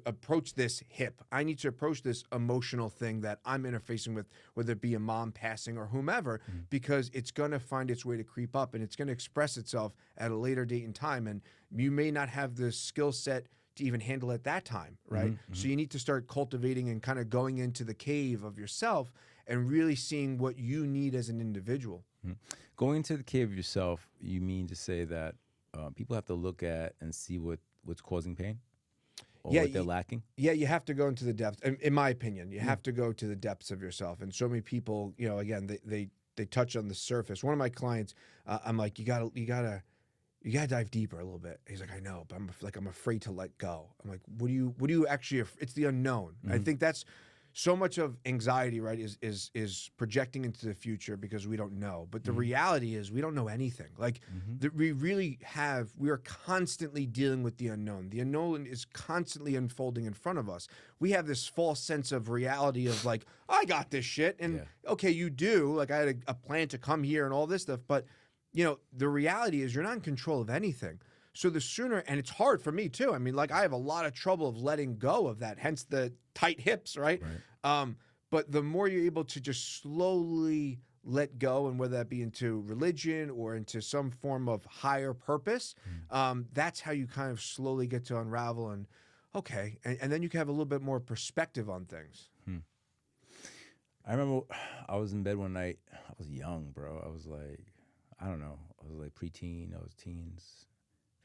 approach this hip. I need to approach this emotional thing that I'm interfacing with, whether it be a mom passing or whomever, because it's going to find its way to creep up, and it's going to express itself at a later date in time. And you may not have the skill set to even handle it that time, right? So you need to start cultivating and kind of going into the cave of yourself and really seeing what you need as an individual. Going into the cave of yourself, you mean to say that people have to look at and see what's causing pain or Yeah, what they're lacking. Yeah, you have to go into the depths. In my opinion, you have to go to the depths of yourself. And so many people, again, they touch on the surface. One of my clients, I'm like, you gotta dive deeper a little bit. He's like, I know, but I'm afraid to let go. I'm like, what do you actually? It's the unknown. I think that's so much of anxiety, right? Is projecting into the future because we don't know. But the reality is we don't know anything. Like we are constantly dealing with the unknown. The unknown is constantly unfolding in front of us. We have this false sense of reality of like, I got this shit, and okay, you do. Like I had a plan to come here and all this stuff, but the reality is you're not in control of anything. So the sooner, and it's hard for me too. I mean, like I have a lot of trouble of letting go of that, hence the tight hips, right? But the more you're able to just slowly let go, and whether that be into religion or into some form of higher purpose, that's how you kind of slowly get to unravel and and then you can have a little bit more perspective on things. I remember I was in bed one night. I was young, bro. I was like, I don't know. I was like preteen. I was teens,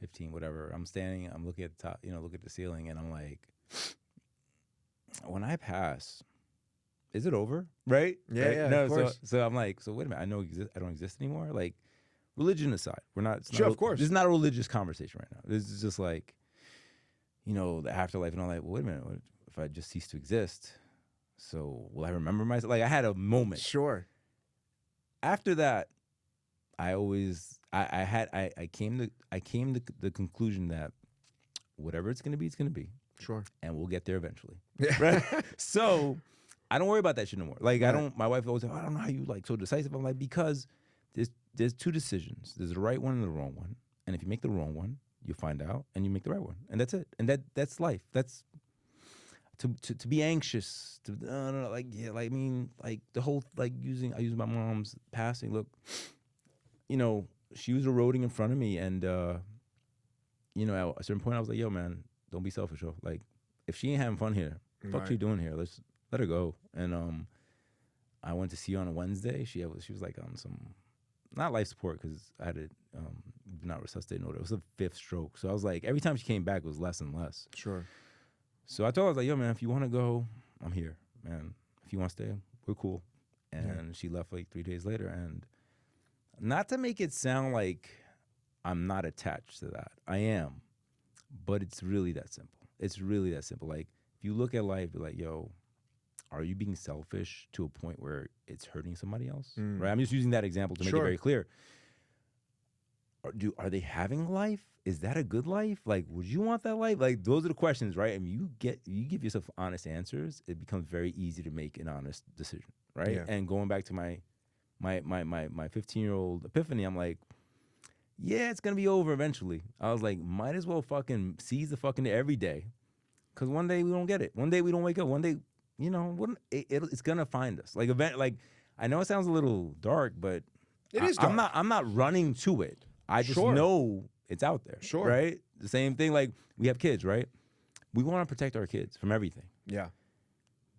15, whatever. I'm standing. I'm looking at the top. Look at the ceiling, and I'm like, when I pass, is it over? Right? Yeah, right? yeah. No, Of course. so I'm like, so wait a minute. I don't exist anymore. Like, religion aside, we're not. Sure, of course. This is not a religious conversation right now. This is just like, the afterlife and all that. Well, wait a minute. What if I just cease to exist? So will I remember myself? Like, I had a moment. Sure. After that, I came to the conclusion that whatever it's gonna be, it's gonna be. Sure. And we'll get there eventually. Right? So I don't worry about that shit no more. Like my wife always said, I don't know how you like so decisive. I'm like, because there's two decisions. There's the right one and the wrong one. And if you make the wrong one, you find out and you make the right one. And that's it. And that's life. That's to be anxious, I mean, like the whole I use my mom's passing. Look, she was eroding in front of me, and at a certain point I was like, yo, man, don't be selfish, yo. Like, if she ain't having fun here, fuck she doing here? Let's let her go. And I went to see her on a Wednesday. She was like on some, not life support because I had it not resuscitated. It was a 5th stroke. So I was like, every time she came back, it was less and less. Sure. So I told her, I was like, yo, man, if you want to go, I'm here, man. If you want to stay, we're cool. And she left like 3 days later. And not to make it sound like I'm not attached to that. I am. But it's really that simple. It's really that simple. Like, if you look at life, you're like, yo, are you being selfish to a point where it's hurting somebody else? Right? I'm just using that example to make it very clear. Are they having life? Is that a good life? Like, would you want that life? Like, those are the questions, right? And you give yourself honest answers, it becomes very easy to make an honest decision, right? Yeah. And going back to my 15-year-old epiphany, I'm like, yeah, it's gonna be over eventually. I was like, might as well fucking seize the fucking day every day, because one day we don't get it. One day we don't wake up. One day, it's gonna find us. Like I know it sounds a little dark, but it is dark. I'm not running to it. I just know it's out there. Sure. Right? The same thing, like we have kids, right? We want to protect our kids from everything. Yeah.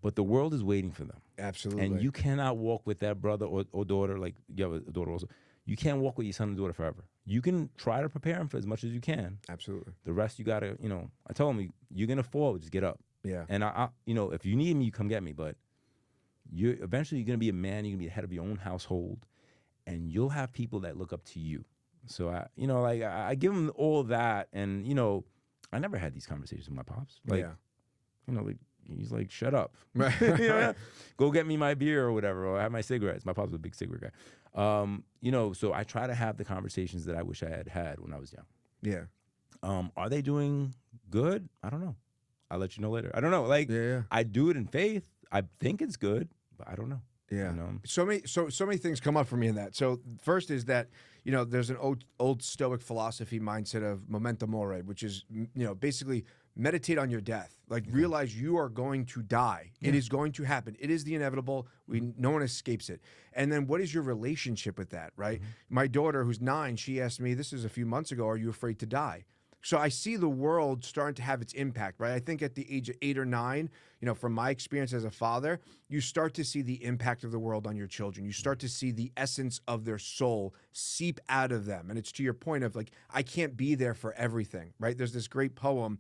But the world is waiting for them. Absolutely. And you cannot walk with that brother or daughter, like you have a daughter also. You can't walk with your son and daughter forever. You can try to prepare them for as much as you can. Absolutely. The rest you gotta, I told him, you're gonna fall, just get up. Yeah. And I if you need me, you come get me. But eventually you're gonna be a man, you're gonna be the head of your own household, and you'll have people that look up to you. So I give him all that, and I never had these conversations with my pops. Like, he's like, shut up. Go get me my beer or whatever, or have my cigarettes. My pops was a big cigarette guy. So I try to have the conversations that I wish I had had when I was young. Yeah. Are they doing good? I don't know. I'll let you know later. I don't know. Like, I do it in faith. I think it's good, but I don't know. Yeah. So many things come up for me in that. So first is that, there's an old Stoic philosophy mindset of memento mori, which is, basically meditate on your death. Like, realize you are going to die. Yeah. It is going to happen. It is the inevitable. No one escapes it. And then what is your relationship with that, right? Mm-hmm. My daughter, who's 9, she asked me, this is a few months ago, are you afraid to die? So I see the world starting to have its impact, right? I think at the age of 8 or 9, from my experience as a father, you start to see the impact of the world on your children. You start to see the essence of their soul seep out of them. And it's to your point of like, I can't be there for everything, right? There's this great poem,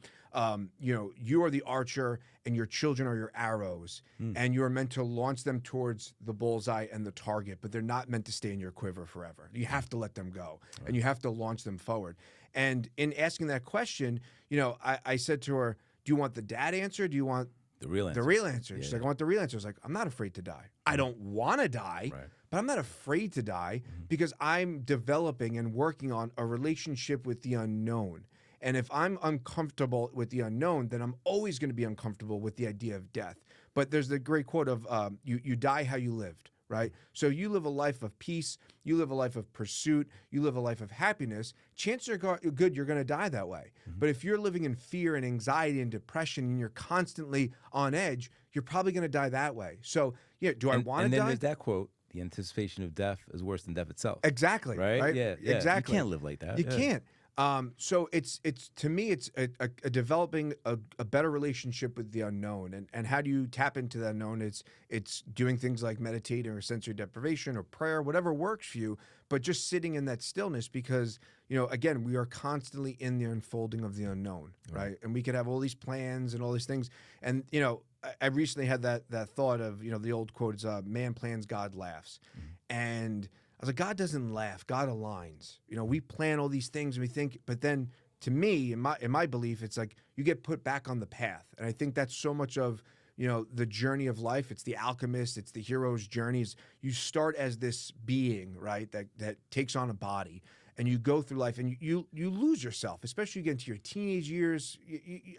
you are the archer and your children are your arrows, and you are meant to launch them towards the bullseye and the target, but they're not meant to stay in your quiver forever. You have to let them go, and you have to launch them forward. And in asking that question, I said to her, do you want the dad answer? Do you want The real answer. the real answer? Yeah, She's like, I want the real answer. I was like, I'm not afraid to die. I don't want to die, Right. but I'm not afraid to die because I'm developing and working on a relationship with the unknown. And if I'm uncomfortable with the unknown, then I'm always going to be uncomfortable with the idea of death. But there's the great quote of you die how you lived, right? So you live a life of peace, you live a life of pursuit, you live a life of happiness. Chances are good you're going to die that way. But if you're living in fear and anxiety and depression and you're constantly on edge, you're probably going to die that way. So, do I want to And then die? there's that quote: "The anticipation of death is worse than death itself." Exactly. Right? Yeah. Exactly. You can't live like that. You Yeah. can't. So it's to me it's a developing a better relationship with the unknown, and how do you tap into that unknown? It's doing things like meditating or sensory deprivation or prayer, whatever works for you, but just sitting in that stillness because again we are constantly in the unfolding of the unknown, right? And we could have all these plans and all these things, and I recently had that thought of the old quote is man plans, God laughs, and I was like, God doesn't laugh. God aligns. We plan all these things and we think, but then to me, in my belief, it's like you get put back on the path. And I think that's so much of, the journey of life. It's the alchemist. It's the hero's journeys. You start as this being, right, that takes on a body. And you go through life and you lose yourself, especially you get into your teenage years.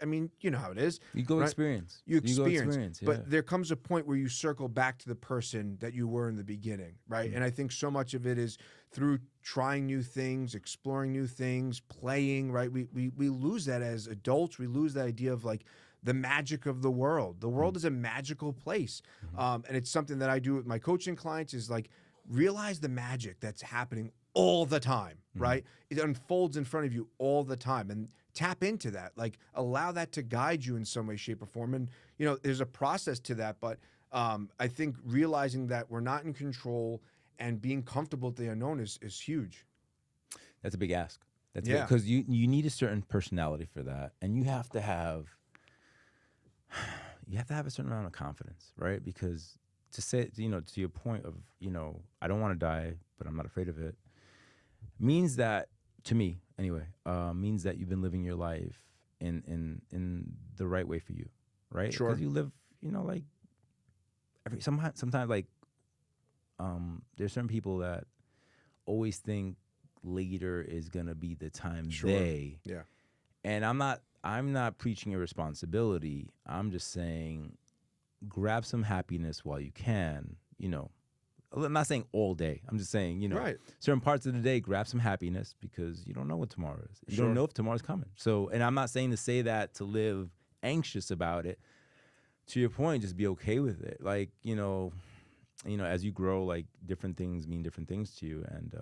I mean, you know how it is. You go right? experience. You go experience. yeah. But there comes a point where you circle back to the person that you were in the beginning, right? And I think so much of it is through trying new things, exploring new things, playing, right? We lose that as adults. We lose that idea of like the magic of the world. The world is a magical place. And it's something that I do with my coaching clients is like realize the magic that's happening all the time, right? It unfolds in front of you all the time, and tap into that. Like allow that to guide you in some way, shape, or form. And there's a process to that, but I think realizing that we're not in control and being comfortable with the unknown is huge. That's a big ask. That's Yeah. because you need a certain personality for that, and you have to have a certain amount of confidence, right? Because to say, to your point of, I don't want to die, but I'm not afraid of it, means that, to me anyway, means that you've been living your life in the right way for you, right? Sure. Because you live, like sometimes like there's certain people that always think later is gonna be the time they. Yeah. And I'm not preaching irresponsibility. I'm just saying grab some happiness while you can, I'm not saying all day. I'm just saying, Right. certain parts of the day, grab some happiness because you don't know what tomorrow is. You Sure. don't know if tomorrow's coming. So, and I'm not saying to say that to live anxious about it. To your point, just be okay with it. Like, as you grow, like different things mean different things to you. And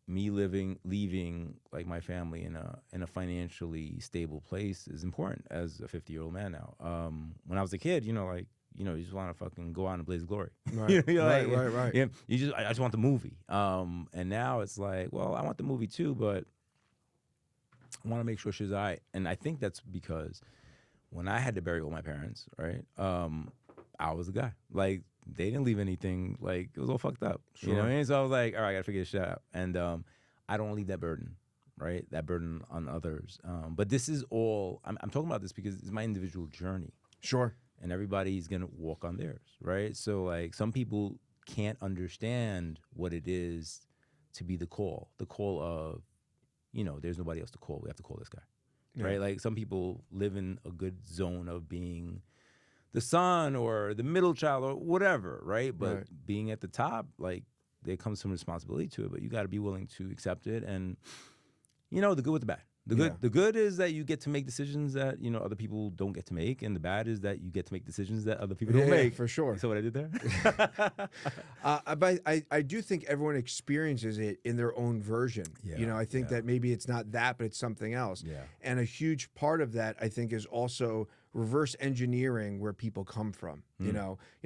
me leaving like my family in a financially stable place is important as a 50-year-old man now. When I was a kid, you just want to fucking go out and blaze glory. Right. Right. Yeah, I just want the movie. And now it's like, well, I want the movie too, but I want to make sure she's all right. And I think that's because when I had to bury all my parents, right, I was the guy. Like, they didn't leave anything. Like, it was all fucked up. Sure. You know what I mean? So I was like, all right, I got to figure this shit out. And I don't leave that burden, right? That burden on others. But this is all, I'm talking about this because it's my individual journey. Sure. And everybody's going to walk on theirs, right? So, like, some people can't understand what it is to be the call of, there's nobody else to call. We have to call this guy, right? Like, some people live in a good zone of being the son or the middle child or whatever, right? But being at the top, like, there comes some responsibility to it, but you got to be willing to accept it and, the good with the bad. The good is that you get to make decisions that other people don't get to make, and the bad is that you get to make decisions that other people don't make. For sure. You saw what I did there? But I do think everyone experiences it in their own version. Yeah, I think that maybe it's not that, but it's something else. Yeah. And a huge part of that, I think, is also reverse engineering where people come from.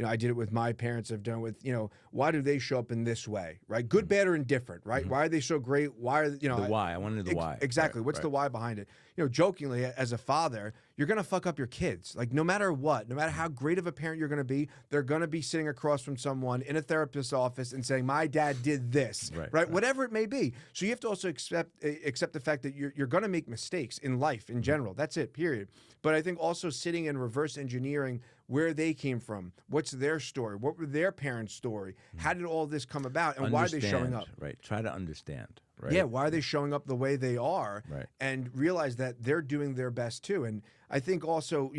I did it with my parents. I've done it with, why do they show up in this way, right? Good, bad, or indifferent, right? Why are they so great? Why are the why? I want to know the why. Exactly. What's the why behind it? Jokingly, as a father, you're going to fuck up your kids. Like, no matter what, no matter how great of a parent you're going to be, they're going to be sitting across from someone in a therapist's office and saying, my dad did this, right? Whatever it may be. So you have to also accept the fact that you're going to make mistakes in life in general. That's it, period. But I think also sitting and reverse engineering where they came from, what's their story, what were their parents' story, how did all this come about, and why are they showing up? Right. Try to understand. Right. Yeah, why are they showing up the way they are? Right. And realize that they're doing their best too. And I think also,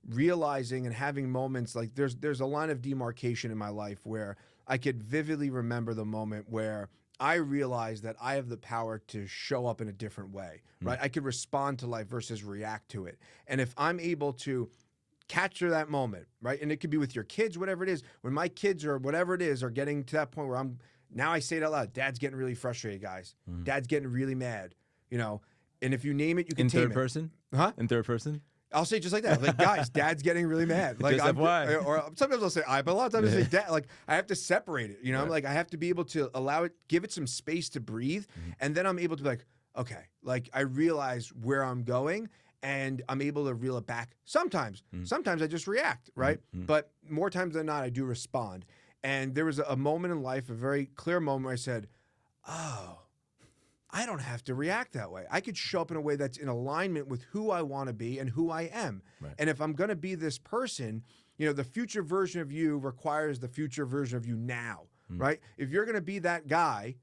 realizing and having moments like there's a line of demarcation in my life where I could vividly remember the moment where I realized that I have the power to show up in a different way, right? I could respond to life versus react to it. And if I'm able to capture that moment, right? And it could be with your kids, whatever it is. When my kids or whatever it is are getting to that point where now I say it out loud, Dad's getting really frustrated, guys. Dad's getting really mad, and if you name it, you can in tame third it. person? Huh? In third person? I'll say it just like that. Like, guys, Dad's getting really mad. Like, Just FYI. or sometimes I'll say I, but a lot of times I say Dad. Like, I have to separate it. I'm like, I have to be able to allow it, give it some space to breathe, and then I'm able to be like, okay, like I realize where I'm going, and I'm able to reel it back. Sometimes I just react, right? But more times than not, I do respond. And there was a moment in life, a very clear moment where I said, oh, I don't have to react that way. I could show up in a way that's in alignment with who I want to be and who I am. Right. And if I'm going to be this person, the future version of you requires the future version of you now, right? If you're going to be that guy,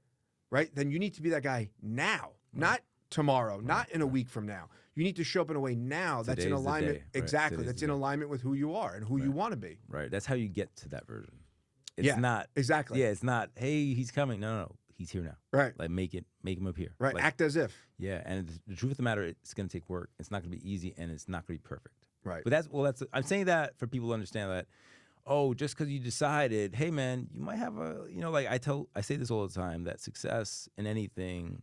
right, then you need to be that guy now, not tomorrow, not in a week from now. You need to show up in a way now that's in alignment. Exactly. Today's That's in alignment with who you are and who you want to be. Right. That's how you get to that version. It's not exactly. Yeah, it's not, hey, he's coming. No. He's here now. Right. Like make him appear. Right. Like, act as if. Yeah. And the truth of the matter, it's gonna take work. It's not gonna be easy, and it's not gonna be perfect. Right. But I'm saying that for people to understand that, just because you decided, hey man, you might have I say this all the time, that success in anything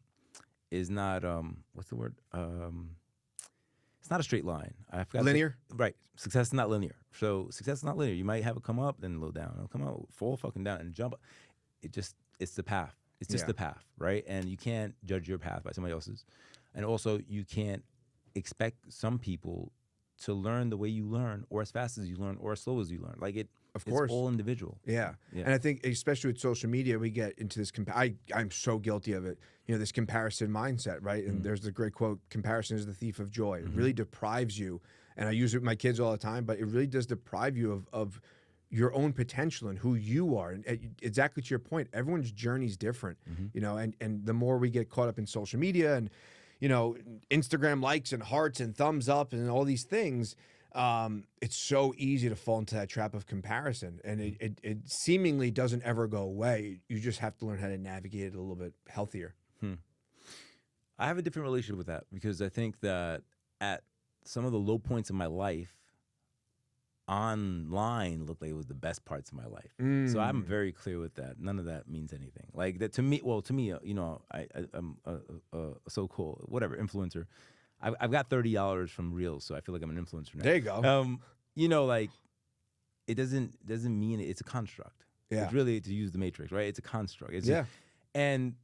is not what's the word? It's not a straight line. I forgot linear? Right. Success is not linear. So success is not linear. You might have it come up, then a little down. It'll come up, fall fucking down, and jump. It's the path. It's just the path, right? And you can't judge your path by somebody else's. And also, you can't expect some people to learn the way you learn, or as fast as you learn, or as slow as you learn. Like of course, it's all individual. Yeah. And I think, especially with social media, we get into this. I'm so guilty of it. This comparison mindset, right? And there's the great quote: "Comparison is the thief of joy." It really deprives you. And I use it with my kids all the time, but it really does deprive you of your own potential and who you are. And exactly to your point, everyone's journey is different. And the more we get caught up in social media and Instagram likes and hearts and thumbs up and all these things, it's so easy to fall into that trap of comparison, and it seemingly doesn't ever go away. You just have to learn how to navigate it a little bit healthier. I have a different relationship with that, because I think that at some of the low points in my life, online looked like it was the best parts of my life. So I'm very clear with that. None of that means anything. Like that to me. Well, to me, I'm a so-called whatever influencer. I've got $30 from Reels, so I feel like I'm an influencer now. There you go. Like it doesn't mean it's a construct. Yeah. It's really, to use the Matrix, right? It's a construct. And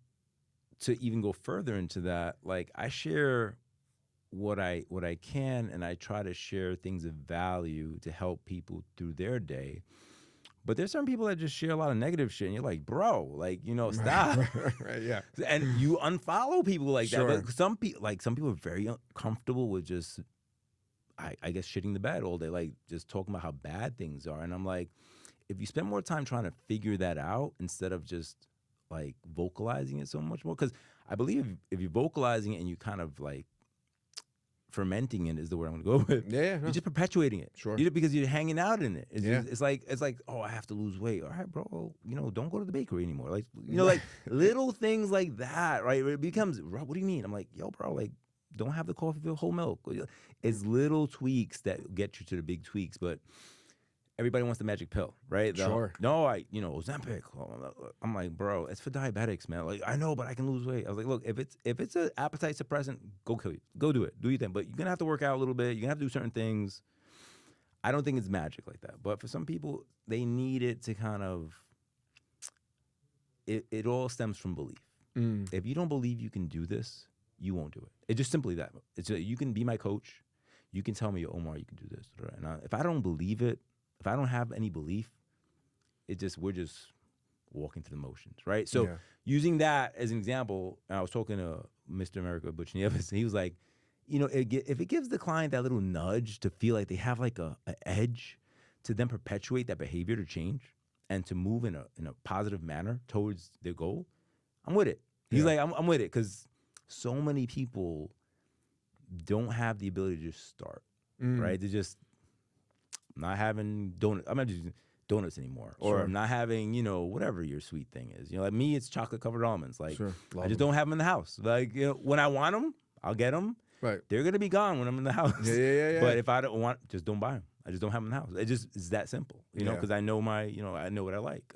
to even go further into that, like I share what I can, and I try to share things of value to help people through their day. But there's some people that just share a lot of negative shit, and you're like, bro, like, stop. Right, yeah. And you unfollow people like Sure. that. But some people are very comfortable with just, I guess, shitting the bed all day, like just talking about how bad things are. And I'm like, if you spend more time trying to figure that out instead of just like vocalizing it so much more, because I believe if you're vocalizing it and you kind of like fermenting it is the word I'm going to go with. Yeah, no. You're just perpetuating it. Sure. Because you're hanging out in it. It's, Yeah. it's like, oh, I have to lose weight. All right, bro. Don't go to the bakery anymore. Like, like little things like that, right? It becomes, what do you mean? I'm like, yo, bro, like, don't have the coffee with whole milk. It's little tweaks that get you to the big tweaks, but everybody wants the magic pill, right? Sure. No, Ozempic. I'm like, bro, it's for diabetics, man. Like, I know, but I can lose weight. I was like, look, if it's an appetite suppressant, go kill you. Go do it. Do your thing. But you're gonna have to work out a little bit. You're gonna have to do certain things. I don't think it's magic like that. But for some people, they need it to kind of. It all stems from belief. If you don't believe you can do this, you won't do it. It's just simply that. You can be my coach. You can tell me, Omar, you can do this. And if I don't believe it, if I don't have any belief, we're just walking through the motions, right? So using that as an example, I was talking to Mr. America Butch Nieves, and he was like, if it gives the client that little nudge to feel like they have like an edge to then perpetuate that behavior to change and to move in a positive manner towards their goal, I'm with it. He's like, I'm with it, because so many people don't have the ability to just start, right? They're just not having donuts. I'm not using donuts anymore. Or I'm not having, whatever your sweet thing is. Like me, it's chocolate covered almonds. Like I just don't have them in the house. Like when I want them, I'll get them. Right. They're gonna be gone when I'm in the house. Yeah. But if I don't want, just don't buy them. I just don't have them in the house. It's that simple. Because I know I know what I like.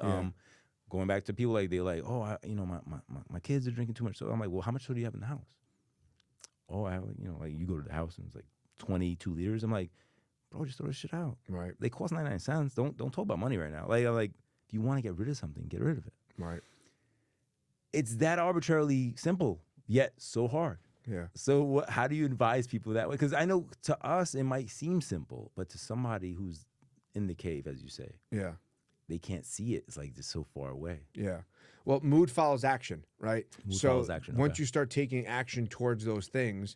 Going back to people they're like, oh, my kids are drinking too much soda. I'm like, well, how much soda do you have in the house? Oh, I have you go to the house and it's like 22 liters. I'm like, bro, just throw this shit out. Right. They cost 99 cents. Don't talk about money right now. I'm like, if you want to get rid of something, get rid of it. Right. It's that arbitrarily simple, yet so hard. Yeah. So how do you advise people that way? Because I know to us it might seem simple, but to somebody who's in the cave, as you say, they can't see it. It's like just so far away. Yeah. Well, mood follows action, right? Mood follows action. Once you start taking action towards those things,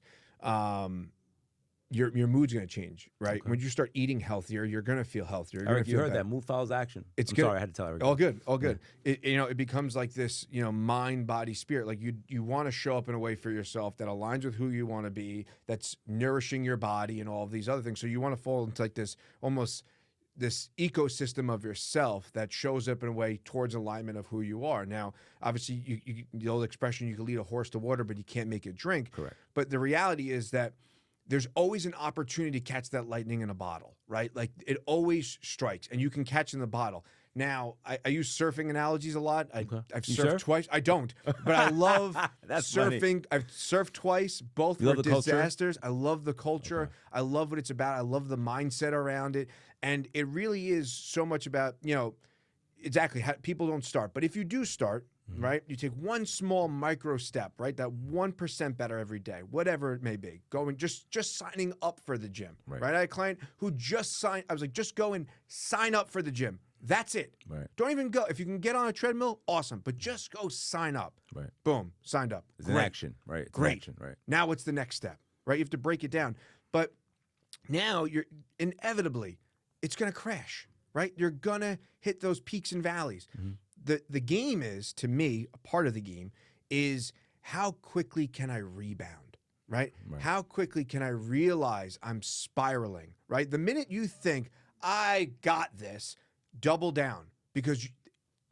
your mood's going to change, right? Okay. When you start eating healthier, you're going to feel healthier. Eric, you heard that. Mood follows action. I'm sorry, I had to tell Eric. All good. Yeah. It becomes like this, mind, body, spirit. Like you want to show up in a way for yourself that aligns with who you want to be, that's nourishing your body and all of these other things. So you want to fall into like this almost this ecosystem of yourself that shows up in a way towards alignment of who you are. Now, obviously, the old expression, you can lead a horse to water, but you can't make it drink. Correct. But the reality is that there's always an opportunity to catch that lightning in a bottle, right? Like it always strikes, and you can catch in the bottle. Now, I use surfing analogies a lot. I've surfed twice. I don't, but I love surfing. Funny. I've surfed twice. Both were disasters. I love the culture. Okay. I love what it's about. I love the mindset around it. And it really is so much about, exactly how people don't start. But if you do start, right, you take one small micro step, right, that 1% better every day, whatever it may be, going, just signing up for the gym, right? I had a client who just signed. I was like, just go and sign up for the gym. That's it. Right. Don't even go. If you can get on a treadmill, awesome. But just go sign up. Right. Boom, signed up. It's an action, right? It's Great. Action, right. Now what's the next step, right? You have to break it down. But now you're inevitably, it's going to crash, right? You're going to hit those peaks and valleys. Mm-hmm. The game is, to me, a part of the game is how quickly can I rebound, right? How quickly can I realize I'm spiraling, right? The minute you think, I got this, double down, because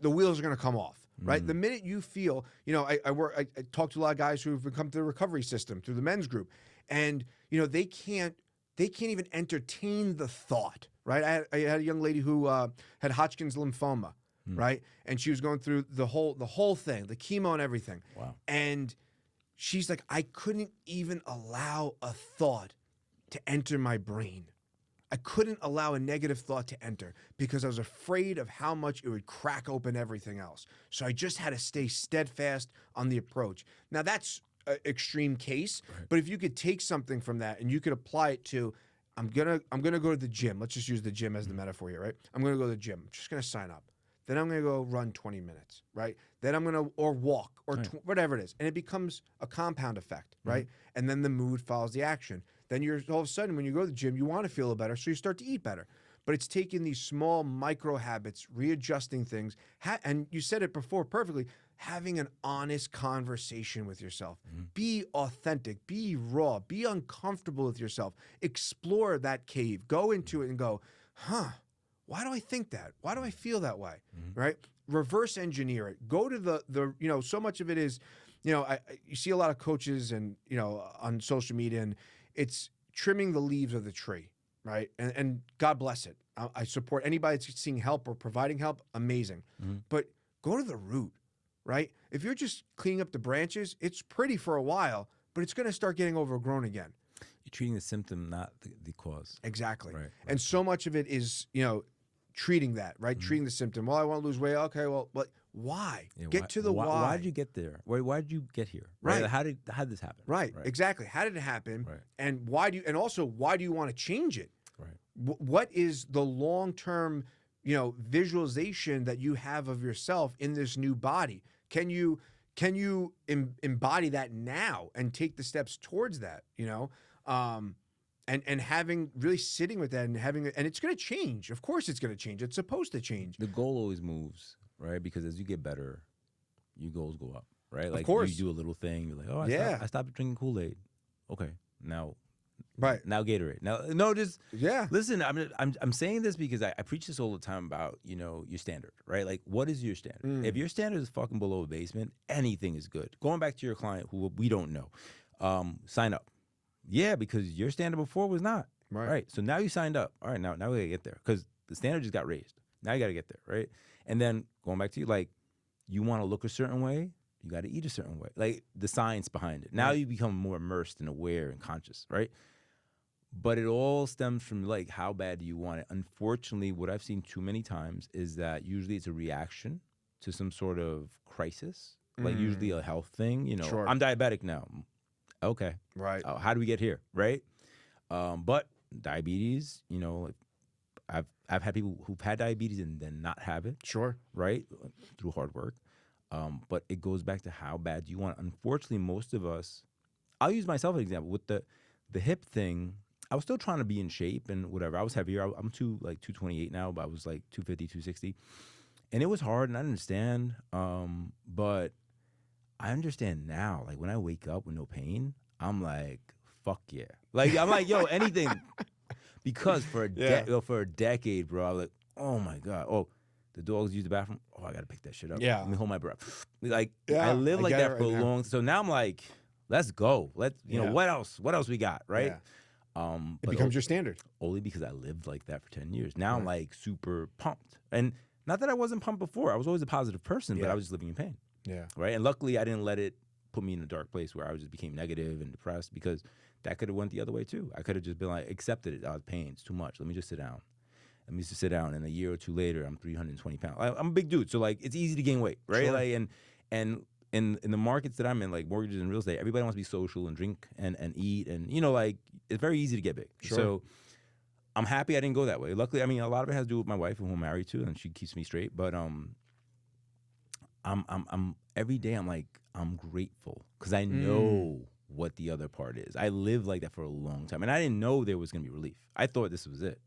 the wheels are going to come off, right? The minute you feel, I talk to a lot of guys who have come to the recovery system through the men's group, and they can't even entertain the thought, right? I had a young lady who had Hodgkin's lymphoma, right? And she was going through the whole thing, the chemo and everything. Wow. And she's like, I couldn't even allow a thought to enter my brain. I couldn't allow a negative thought to enter because I was afraid of how much it would crack open everything else. So I just had to stay steadfast on the approach. Now that's an extreme case, but if you could take something from that and you could apply it to, I'm gonna go to the gym. Let's just use the gym as the metaphor here, right? I'm gonna go to the gym. I'm just gonna sign up. Then I'm gonna go run 20 minutes, right? Then I'm gonna walk or whatever it is, and it becomes a compound effect, right? And then the mood follows the action. Then you're all of a sudden, when you go to the gym, you want to feel better, so you start to eat better. But it's taking these small micro habits, readjusting things, and you said it before perfectly, having an honest conversation with yourself. Be authentic, be raw, be uncomfortable with yourself. Explore that cave. Go into it and go, why do I think that? Why do I feel that way, right? Reverse engineer it. Go to the so much of it is, you see a lot of coaches and on social media, and it's trimming the leaves of the tree, right? And God bless it. I support anybody that's seeking help or providing help. Amazing, but go to the root, right? If you're just cleaning up the branches, it's pretty for a while, but it's going to start getting overgrown again. You're treating the symptom, not the cause. Exactly. Right. And so much of it is, treating that, right? Treating the symptom. Well, I want to lose weight. Okay, well, but why? Yeah, Get to the why. Why did you get there? Why did you get here? Right. How did this happen? Right. Exactly. How did it happen? Right. And also why do you want to change it? Right. What is the long-term, visualization that you have of yourself in this new body? Can you embody that now and take the steps towards that? And having really sitting with that and and it's going to change. Of course, it's going to change. It's supposed to change. The goal always moves, right? Because as you get better, your goals go up, right? Like of course. You do a little thing, you're like, oh, I stopped drinking Kool-Aid. Okay, now Gatorade. No, just listen. I'm saying this because I preach this all the time about your standard, right? Like, what is your standard? If your standard is fucking below a basement, anything is good. Going back to your client who we don't know, sign up. Yeah, because your standard before was not. Right. So now you signed up. All right, now we gotta get there because the standard just got raised. Now you gotta get there, right? And then going back to you want to look a certain way, you got to eat a certain way. Like the science behind it. Now you become more immersed and aware and conscious, right? But it all stems from how bad do you want it? Unfortunately, what I've seen too many times is that usually it's a reaction to some sort of crisis, like usually a health thing. Sure. I'm diabetic now. Okay. Right. How do we get here? Right. But diabetes, I've had people who've had diabetes and then not have it. Sure. Right. Through hard work. But it goes back to how bad do you want it. Unfortunately, most of us, I'll use myself as an example. With the hip thing, I was still trying to be in shape and whatever. I was heavier. I'm 228 now, but I was 250, 260. And it was hard and I didn't understand. But I understand now. Like when I wake up with no pain, I'm like, fuck yeah. I'm like, yo, anything. Because for a decade, bro, I was like, oh my God. Oh, the dogs use the bathroom. Oh, I gotta pick that shit up. Yeah. Let me hold my breath. I lived like that for a long. So now I'm like, let's go. What else? What else we got? Right. Yeah. It becomes your standard. Only because I lived like that for 10 years. Now I'm super pumped. And not that I wasn't pumped before. I was always a positive person, but I was just living in pain. Yeah. Right. And luckily I didn't let it put me in a dark place where I just became negative and depressed, because that could have went the other way too. I could have just been accepted it. I was pain. It's too much. Let me just sit down. And a year or two later, I'm 320 pounds. I'm a big dude. So it's easy to gain weight. Right. Sure. And in the markets that I'm in, like mortgages and real estate, everybody wants to be social and drink and eat. And, it's very easy to get big. Sure. So I'm happy I didn't go that way. Luckily, a lot of it has to do with my wife, who I'm married to, and she keeps me straight. But I'm every day I'm grateful because I know what the other part is. I lived like that for a long time, and I didn't know there was going to be relief. I thought this was it.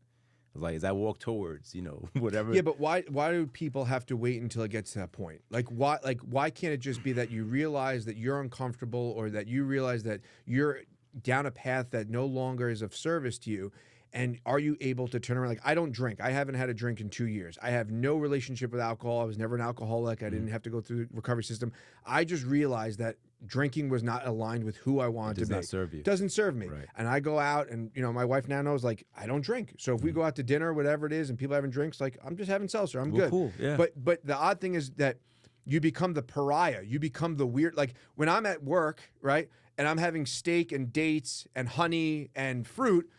As I walk towards, whatever. Yeah, but why do people have to wait until it gets to that point? Why can't it just be that you realize that you're uncomfortable, or that you realize that you're down a path that no longer is of service to you? And are you able to turn around? I don't drink. I haven't had a drink in 2 years. I have no relationship with alcohol. I was never an alcoholic. I didn't have to go through the recovery system. I just realized that drinking was not aligned with who I wanted to be. It does not serve you. Doesn't serve me. Right. And I go out and, my wife now knows, I don't drink. So if we go out to dinner, whatever it is, and people having drinks, I'm just having seltzer. I'm good. Cool. Yeah. But the odd thing is that you become the pariah. You become the weird. When I'm at work, right, and I'm having steak and dates and honey and fruit,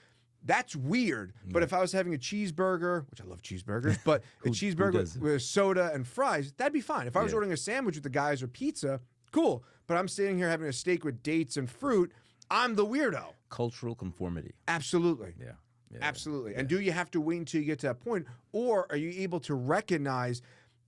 that's weird. But if I was having a cheeseburger, which I love cheeseburgers, but a cheeseburger with soda and fries, that'd be fine. If I was ordering a sandwich with the guys or pizza, cool. But I'm sitting here having a steak with dates and fruit, I'm the weirdo. Cultural conformity. Absolutely. Yeah. Absolutely. And do you have to wait until you get to that point? Or are you able to recognize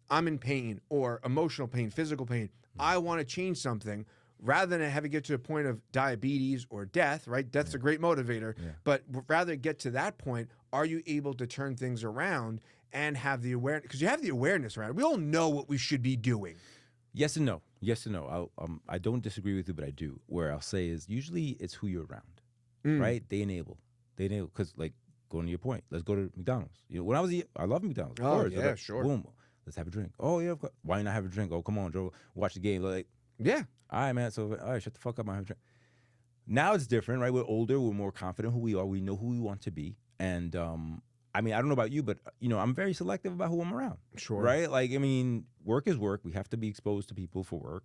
I'm in pain, or emotional pain, physical pain? I want to change something. Rather than having to get to a point of diabetes or death, right? Death's a great motivator. Yeah. But rather get to that point, are you able to turn things around and have the awareness? Because you have the awareness around it. We all know what we should be doing. Yes and no. I don't disagree with you, but I do. Where I'll say is usually it's who you're around, right? They enable. Because going to your point, let's go to McDonald's. When I was I love McDonald's. Of course. Sure. Boom. Let's have a drink. Oh yeah. Of course. Why not have a drink? Oh, come on, Joe. Watch the game. Yeah. All right, man. So, all right, shut the fuck up. I'm having a drink. Now it's different, right? We're older. We're more confident who we are. We know who we want to be. And I mean, I don't know about you, but I'm very selective about who I'm around. Sure. Right? Like, I mean, work is work. We have to be exposed to people for work.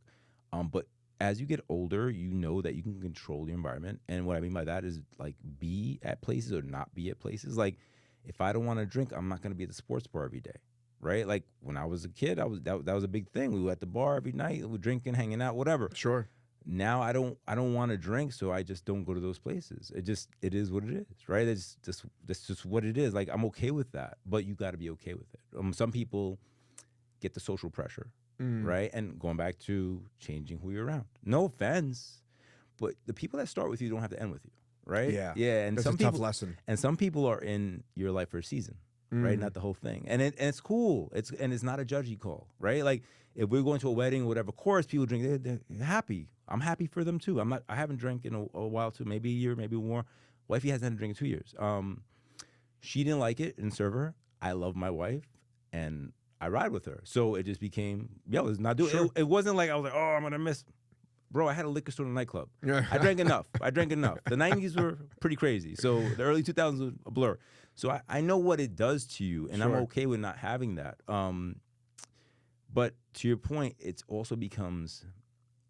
But as you get older, you know that you can control your environment. And what I mean by that is like be at places or not be at places. Like, if I don't want to drink, I'm not going to be at the sports bar every day. Right? Like when I was a kid, that was a big thing. We were at the bar every night, we were drinking, hanging out, whatever. Sure. Now I don't want to drink, so I just don't go to those places. It is what it is, right? That's just what it is. Like I'm okay with that, but you got to be okay with it. Some people get the social pressure, right? And going back to changing who you're around. No offense, but the people that start with you don't have to end with you, right? Yeah. Yeah. And That's some a tough people, lesson. and some people are in your life for a season. Right, not the whole thing, and it's cool. It's not a judgy call, right? Like if we're going to a wedding or whatever, of course people drink. They're happy. I'm happy for them too. I haven't drank in a while too, maybe a year, maybe more. Wifey hasn't had a drink in 2 years. She didn't like it, didn't serve her. I love my wife, and I ride with her. So it just became let's not do it. Sure. It wasn't like I was like, oh, I'm gonna miss. Bro, I had a liquor store and a nightclub. Yeah. I drank enough. The 90s were pretty crazy. So the early 2000s was a blur. So I know what it does to you, and I'm Sure. okay with not having that. But to your point, it also becomes,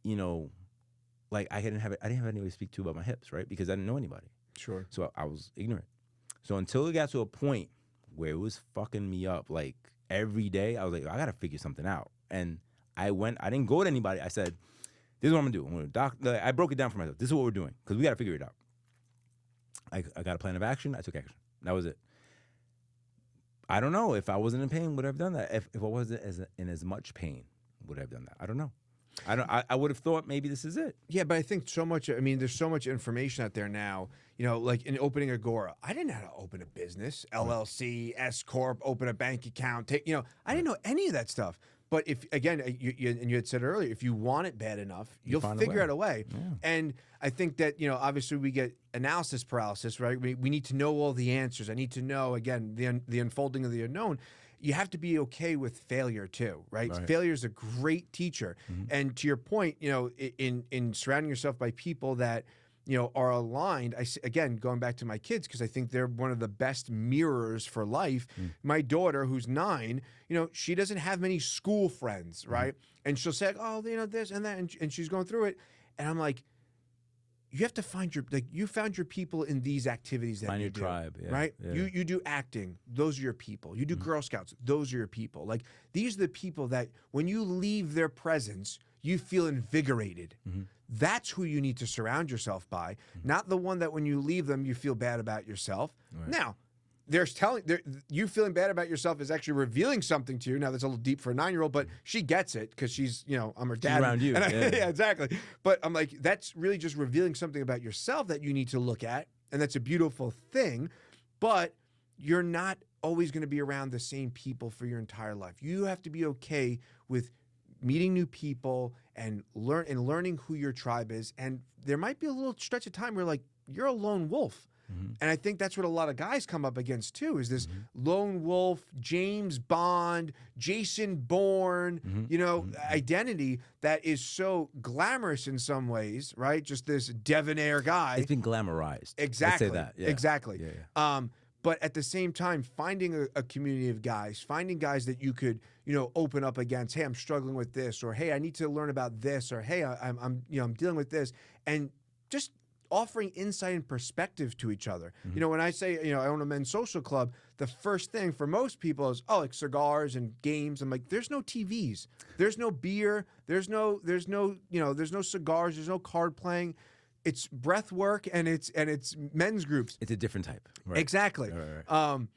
like I didn't have anybody to speak to about my hips, right? Because I didn't know anybody. Sure. So I was ignorant. So until it got to a point where it was fucking me up, like every day, I was like, I gotta figure something out. And I didn't go to anybody. I said, this is what I'm gonna do. I broke it down for myself. This is what we're doing because we got to figure it out. I got a plan of action. I took action. That was it. I don't know if I wasn't in pain, would I have done that? If I wasn't in as much pain, would I have done that? I don't know. I would have thought maybe this is it. Yeah, but I think so much. I mean, there's so much information out there now. Like in opening Agora, I didn't know how to open a business, LLC, S corp, open a bank account. I didn't know any of that stuff. But if again, you had said earlier, if you want it bad enough, you'll figure out a way. Yeah. And I think that obviously we get analysis paralysis, right? We need to know all the answers. I need to know again the unfolding of the unknown. You have to be okay with failure too, right? Failure is a great teacher. And to your point, in surrounding yourself by people that are aligned. Again, going back to my kids, because I think they're one of the best mirrors for life. My daughter, who's 9, she doesn't have many school friends, right? And she'll say, oh, this and that, and she's going through it. And I'm like, you have to find you found your people in these activities that Find you your do, tribe, yeah, right? yeah. You do acting, those are your people. You do Girl Scouts, those are your people. Like these are the people that when you leave their presence, you feel invigorated. That's who you need to surround yourself by, not the one that when you leave them, you feel bad about yourself. Right. Now, you feeling bad about yourself is actually revealing something to you. Now, that's a little deep for a 9-year-old, but she gets it because she's, I'm her dad. around you. And Yeah. yeah, exactly. But I'm like, that's really just revealing something about yourself that you need to look at. And that's a beautiful thing. But you're not always going to be around the same people for your entire life. You have to be okay with meeting new people and learning who your tribe is. And there might be a little stretch of time where like you're a lone wolf. And I think that's what a lot of guys come up against too, is this lone wolf, James Bond, Jason Bourne, identity that is so glamorous in some ways, right? Just this debonair guy. It's been glamorized. Exactly. Let's say that. Yeah. Exactly. Yeah. But at the same time, finding a community of guys, finding guys that you could, open up against. Hey, I'm struggling with this, or hey, I need to learn about this, or hey, I'm dealing with this, and just offering insight and perspective to each other. When I say, I own a men's social club, the first thing for most people is, like cigars and games. I'm like, there's no TVs, there's no beer, there's no cigars, there's no card playing. It's breath work and it's men's groups. It's a different type. Right. Exactly. Right.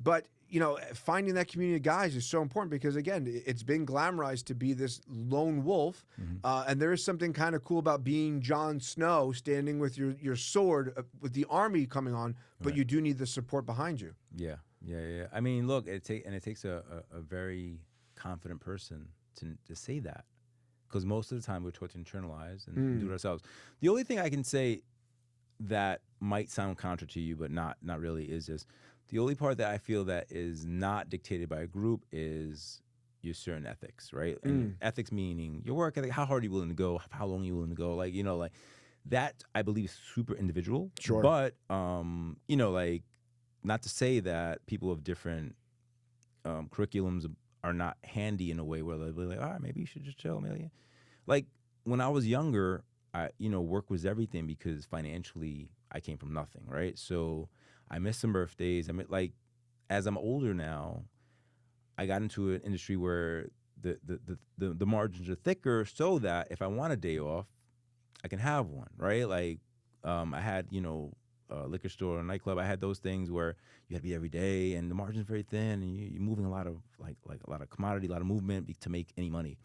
But finding that community of guys is so important because again, it's been glamorized to be this lone wolf, and there is something kind of cool about being Jon Snow, standing with your sword with the army coming on, but you do need the support behind you. Yeah. I mean, look, it takes a very confident person to say that, because most of the time we're taught to internalize and do it ourselves. The only thing I can say that might sound counter to you, but not really, is this. The only part that I feel that is not dictated by a group is your certain ethics, right? And ethics meaning your work ethic, how hard are you willing to go, how long are you willing to go, like, you know, like that I believe is super individual. Sure. But you know, like, not to say that people of different curriculums are not handy in a way where they'll be like, all right, maybe you should just chill, maybe. Like when I was younger, work was everything because financially I came from nothing, right? So I missed some birthdays. I mean, like, as I'm older now, I got into an industry where the margins are thicker, so that if I want a day off, I can have one, right? Like, I had, a liquor store, a nightclub. I had those things where you had to be every day, and the margin's very thin, and you're moving a lot of like a lot of commodity, a lot of movement to make any money.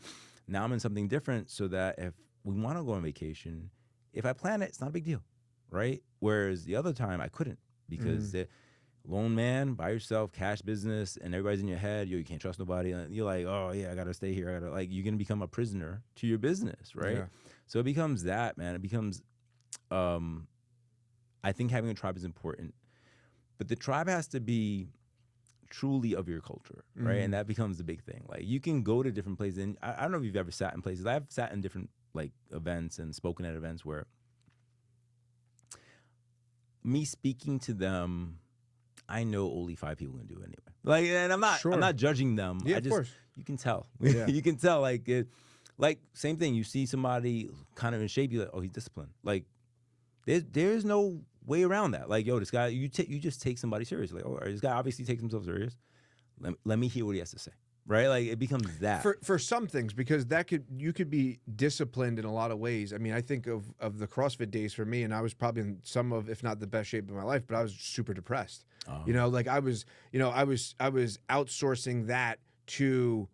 Now I'm in something different, so that if we want to go on vacation, if I plan it, it's not a big deal, right? Whereas the other time I couldn't because the lone man by yourself, cash business, and everybody's in your head. You can't trust nobody. And you're like, oh yeah, I gotta stay here. You're gonna become a prisoner to your business, right? Yeah. So it becomes that, man. It becomes, I think having a tribe is important, but the tribe has to be truly of your culture, right? And that becomes the big thing. Like, you can go to different places, and I don't know if you've ever sat in places. I've sat in different like events and spoken at events where me speaking to them, I know only 5 people can do it anyway. Like, and I'm not judging them. Yeah, I of just, course. you can tell. Yeah. You can tell. Like it, like same thing. You see somebody kind of in shape, you're like, oh, he's disciplined. Like there's no way around that. Like, yo, this guy, you just take somebody serious. Like, oh, this guy obviously takes himself serious. Let me hear what he has to say. Right? Like, it becomes that. For some things, because you could be disciplined in a lot of ways. I mean, I think of the CrossFit days for me, and I was probably in some of, if not the best shape of my life, but I was super depressed. Oh. Like I was outsourcing that to,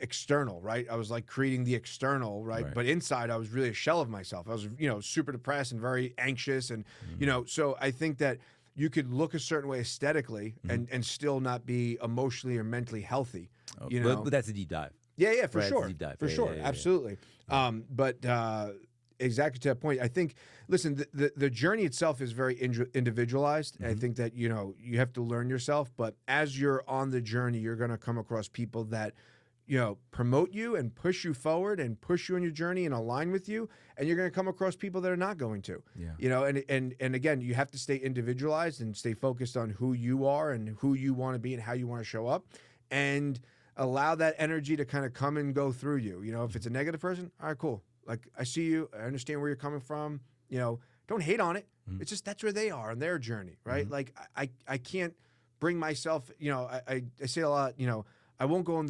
external, right? I was like creating the external, right? But inside I was really a shell of myself. I was, super depressed and very anxious. And, so I think that you could look a certain way aesthetically and still not be emotionally or mentally healthy. But that's a deep dive. Yeah, for Right, sure. it's a deep dive. For sure, absolutely. But exactly to that point, I think, listen, the journey itself is very individualized. I think that, you have to learn yourself. But as you're on the journey, you're going to come across people that, promote you and push you forward and push you on your journey and align with you. And you're going to come across people that are not going to. Yeah. And again, you have to stay individualized and stay focused on who you are and who you want to be and how you want to show up. And allow that energy to kind of come and go through you. If it's a negative person, all right, cool. Like, I see you, I understand where you're coming from. Don't hate on it. It's just that's where they are on their journey, right? Like, I can't bring myself. I say a lot. I won't go in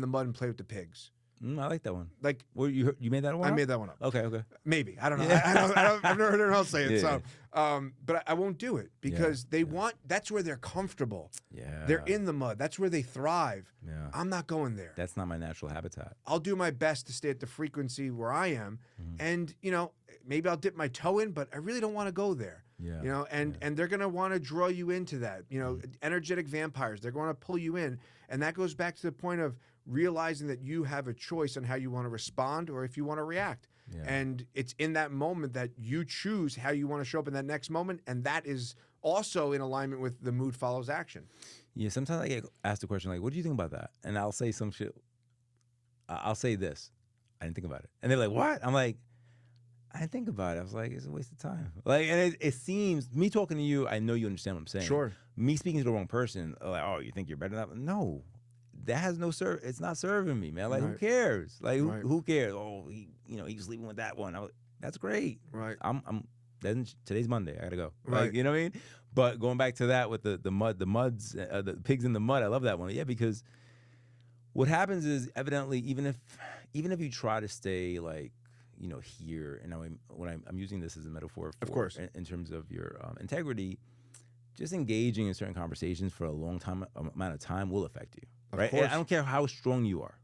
the mud and play with the pigs. I like that one. Like, Well, you made that one I up? made that one up. Okay. Maybe, I don't know. Yeah. I've never heard anyone else say it. Yeah. So, but I won't do it because they want. That's where they're comfortable. Yeah. They're in the mud. That's where they thrive. Yeah. I'm not going there. That's not my natural habitat. I'll do my best to stay at the frequency where I am, and maybe I'll dip my toe in, but I really don't want to go there. Yeah. And they're gonna want to draw you into that. Energetic vampires. They're going to pull you in, and that goes back to the point of realizing that you have a choice on how you want to respond or if you want to react. Yeah. And it's in that moment that you choose how you want to show up in that next moment, and that is also in alignment with the mood follows action. Yeah, sometimes I get asked the question, like, what do you think about that? And I'll say some shit. I'll say this. I didn't think about it. And they're like, what? I'm like, I didn't think about it. I was like, it's a waste of time. Like, and it seems, me talking to you, I know you understand what I'm saying. Sure. Me speaking to the wrong person, like, oh, you think you're better than that? No. That has no it's not serving me, man. Like, who cares? Like, who cares? Oh, he was sleeping with that one. That's great. Right. Then today's Monday. I gotta go. Right. Like, you know what I mean? But going back to that with the the pigs in the mud. I love that one. Yeah, because what happens is evidently even if you try to stay like here, and I'm using this as a metaphor, Of course, in terms of your integrity, just engaging in certain conversations for a long amount of time will affect you. Right? I don't care how strong you are.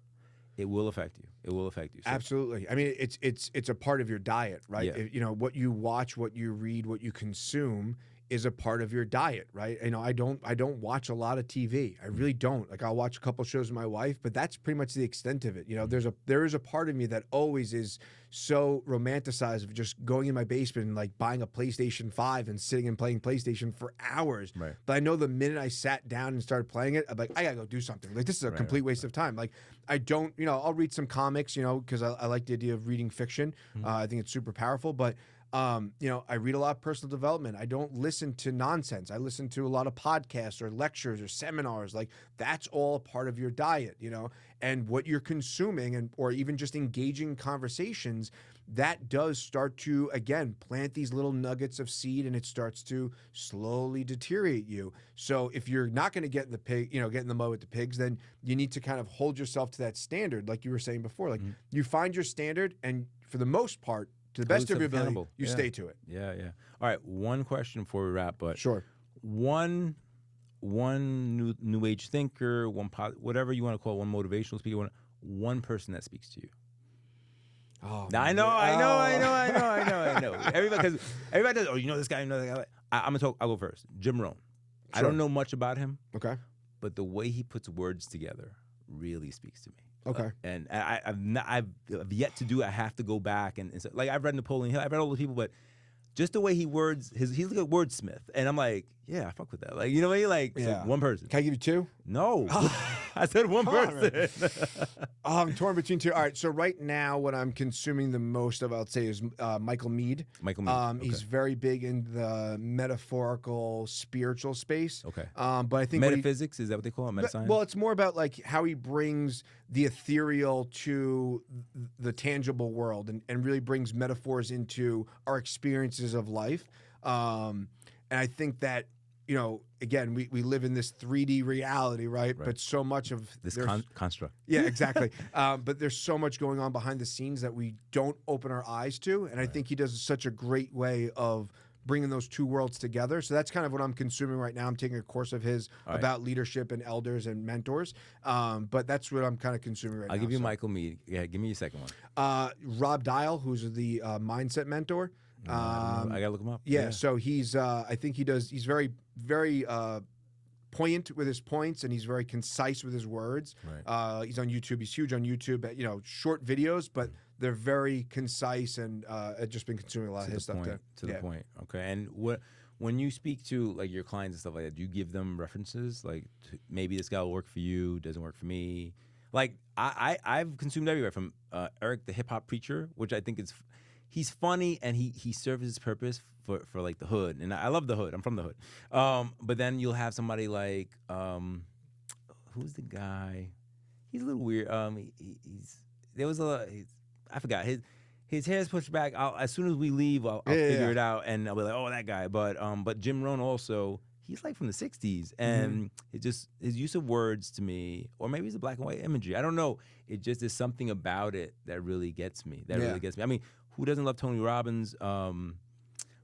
It will affect you. It will affect you. So, absolutely. I mean, it's a part of your diet, right? Yeah. What you watch, what you read, what you consume is a part of your diet, right? You know, I don't watch a lot of TV. I really don't. Like, I'll watch a couple shows with my wife, but that's pretty much the extent of it. You know, there is a part of me that always is so romanticized of just going in my basement and like buying a PlayStation 5 and sitting and playing PlayStation for hours. Right. But I know the minute I sat down and started playing it, I'm like, I gotta go do something. Like, this is a complete waste of time. Like, I don't, you know, I'll read some comics, you know, because I like the idea of reading fiction. I think it's super powerful, but you know, I read a lot of personal development. I don't listen to nonsense. I listen to a lot of podcasts or lectures or seminars. Like, that's all a part of your diet, you know, and what you're consuming, and or even just engaging in conversations, that does start to, again, plant these little nuggets of seed, and it starts to slowly deteriorate you. So if you're not going to get in the pig, you know, get in the mud with the pigs, then you need to kind of hold yourself to that standard, like you were saying before. Like, you find your standard, and for the most part, to the best of your ability, you stay to it. Yeah. All right, one question before we wrap, but Sure. one new age thinker, whatever you want to call it, one motivational speaker, one person that speaks to you. Oh, Now, I know. Everybody does. Oh, you know this guy, you know that guy. I'm gonna talk. I'll go first. Jim Rohn. I don't know much about him. Okay. But the way he puts words together really speaks to me. Okay. And I've yet to do it. I have to go back and like, I've read Napoleon Hill, I've read all those people, but just the way he words, he's like a wordsmith. And I'm like, yeah, I fuck with that. Like, you know what I mean? Like, so one person. Can I give you two? No. I said one person. I'm torn between two. All right, so right now, what I'm consuming the most of, I'd say, is Michael Mead. He's very big in the metaphorical, spiritual space. Okay. But I think metaphysics, is that what they call it? Metascience? Well, it's more about like how he brings the ethereal to the tangible world, and really brings metaphors into our experiences of life. And I think that, you know, again, we live in this 3D reality, right? But so much of this construct. Yeah, exactly. But there's so much going on behind the scenes that we don't open our eyes to. And I think he does such a great way of bringing those two worlds together. So that's kind of what I'm consuming right now. I'm taking a course of his about leadership and elders and mentors. But that's what I'm kind of consuming right now. I'll give you Michael Mead. Yeah, give me your second one. Rob Dial, who's the mindset mentor. I gotta look him up. Yeah, so he's I think he's very, very poignant with his points, and he's very concise with his words. Right. He's on YouTube. He's huge on YouTube. You know, short videos, but they're very concise, and I've just been consuming a lot of his stuff. To the point. Okay. And when you speak to like your clients and stuff like that, do you give them references? Like, maybe this guy will work for you, doesn't work for me. Like, I've consumed everywhere from Eric the hip hop preacher, which I think is. He's funny, and he serves his purpose for like the hood, and I love the hood. I'm from the hood. But then you'll have somebody like who's the guy? He's a little weird. I forgot his hair's pushed back. As soon as we leave, I'll figure it out, and I'll be like, oh, that guy. But Jim Rohn also, he's like from the '60s, and it just his use of words to me, or maybe it's a black and white imagery. I don't know. It just is something about it that really gets me. I mean, who doesn't love Tony Robbins?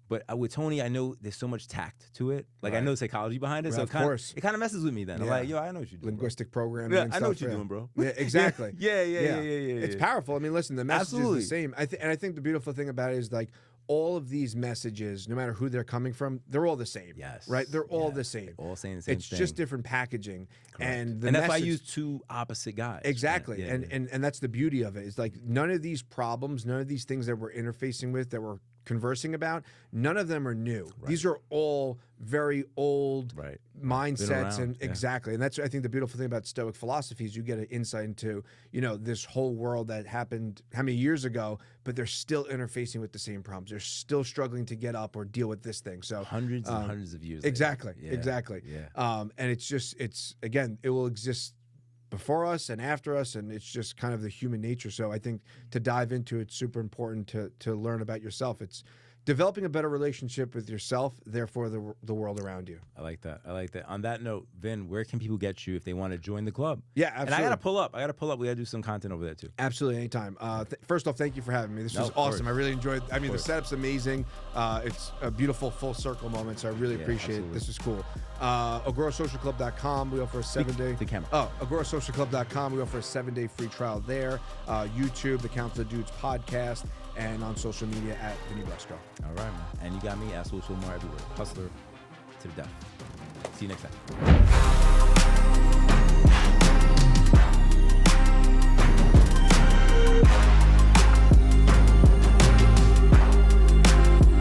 But with Tony, I know there's so much tact to it. Like, I know the psychology behind it, so it kind of messes with me. Then I'm like, yo, I know what you're doing. Linguistic programming. Yeah, I know what you're doing, bro. Yeah, exactly. Yeah. It's powerful. I mean, listen, the message is the same. And I think the beautiful thing about it is, like, all of these messages, no matter who they're coming from, they're all the same. Yes. Right? They're all the same. All saying the same thing. It's just different packaging. Correct. And that's why I use two opposite guys. Exactly. And that's the beauty of it. It's like, none of these problems, none of these things that we're interfacing with, that we're conversing about, none of them are new. Right. These are all very old mindsets, and exactly. And that's, I think, the beautiful thing about Stoic philosophy is you get an insight into, you know, this whole world that happened how many years ago, but they're still interfacing with the same problems. They're still struggling to get up or deal with this thing. So hundreds and hundreds of years. Exactly. Later. Exactly. Yeah. And it's again, it will exist before us and after us, and it's just kind of the human nature. So I think to dive into it's super important to learn about yourself. It's developing a better relationship with yourself, therefore the world around you. I like that. On that note, Vin, where can people get you if they want to join the club? Yeah, absolutely. And I got to pull up. We got to do some content over there too. Absolutely, anytime. First off, thank you for having me. This was awesome. I really enjoyed. I mean, the setup's amazing. It's a beautiful full circle moment, so I really appreciate it. This is cool. AgoraSocialClub.com. We offer a 7-day. The camera. AgoraSocialClub.com. We offer a 7-day free trial there. YouTube, the Council of Dudes podcast, and on social media at Vinny Brusco. All right, man. And you got me at Social Omar everywhere. Hustler to the death. See you next time.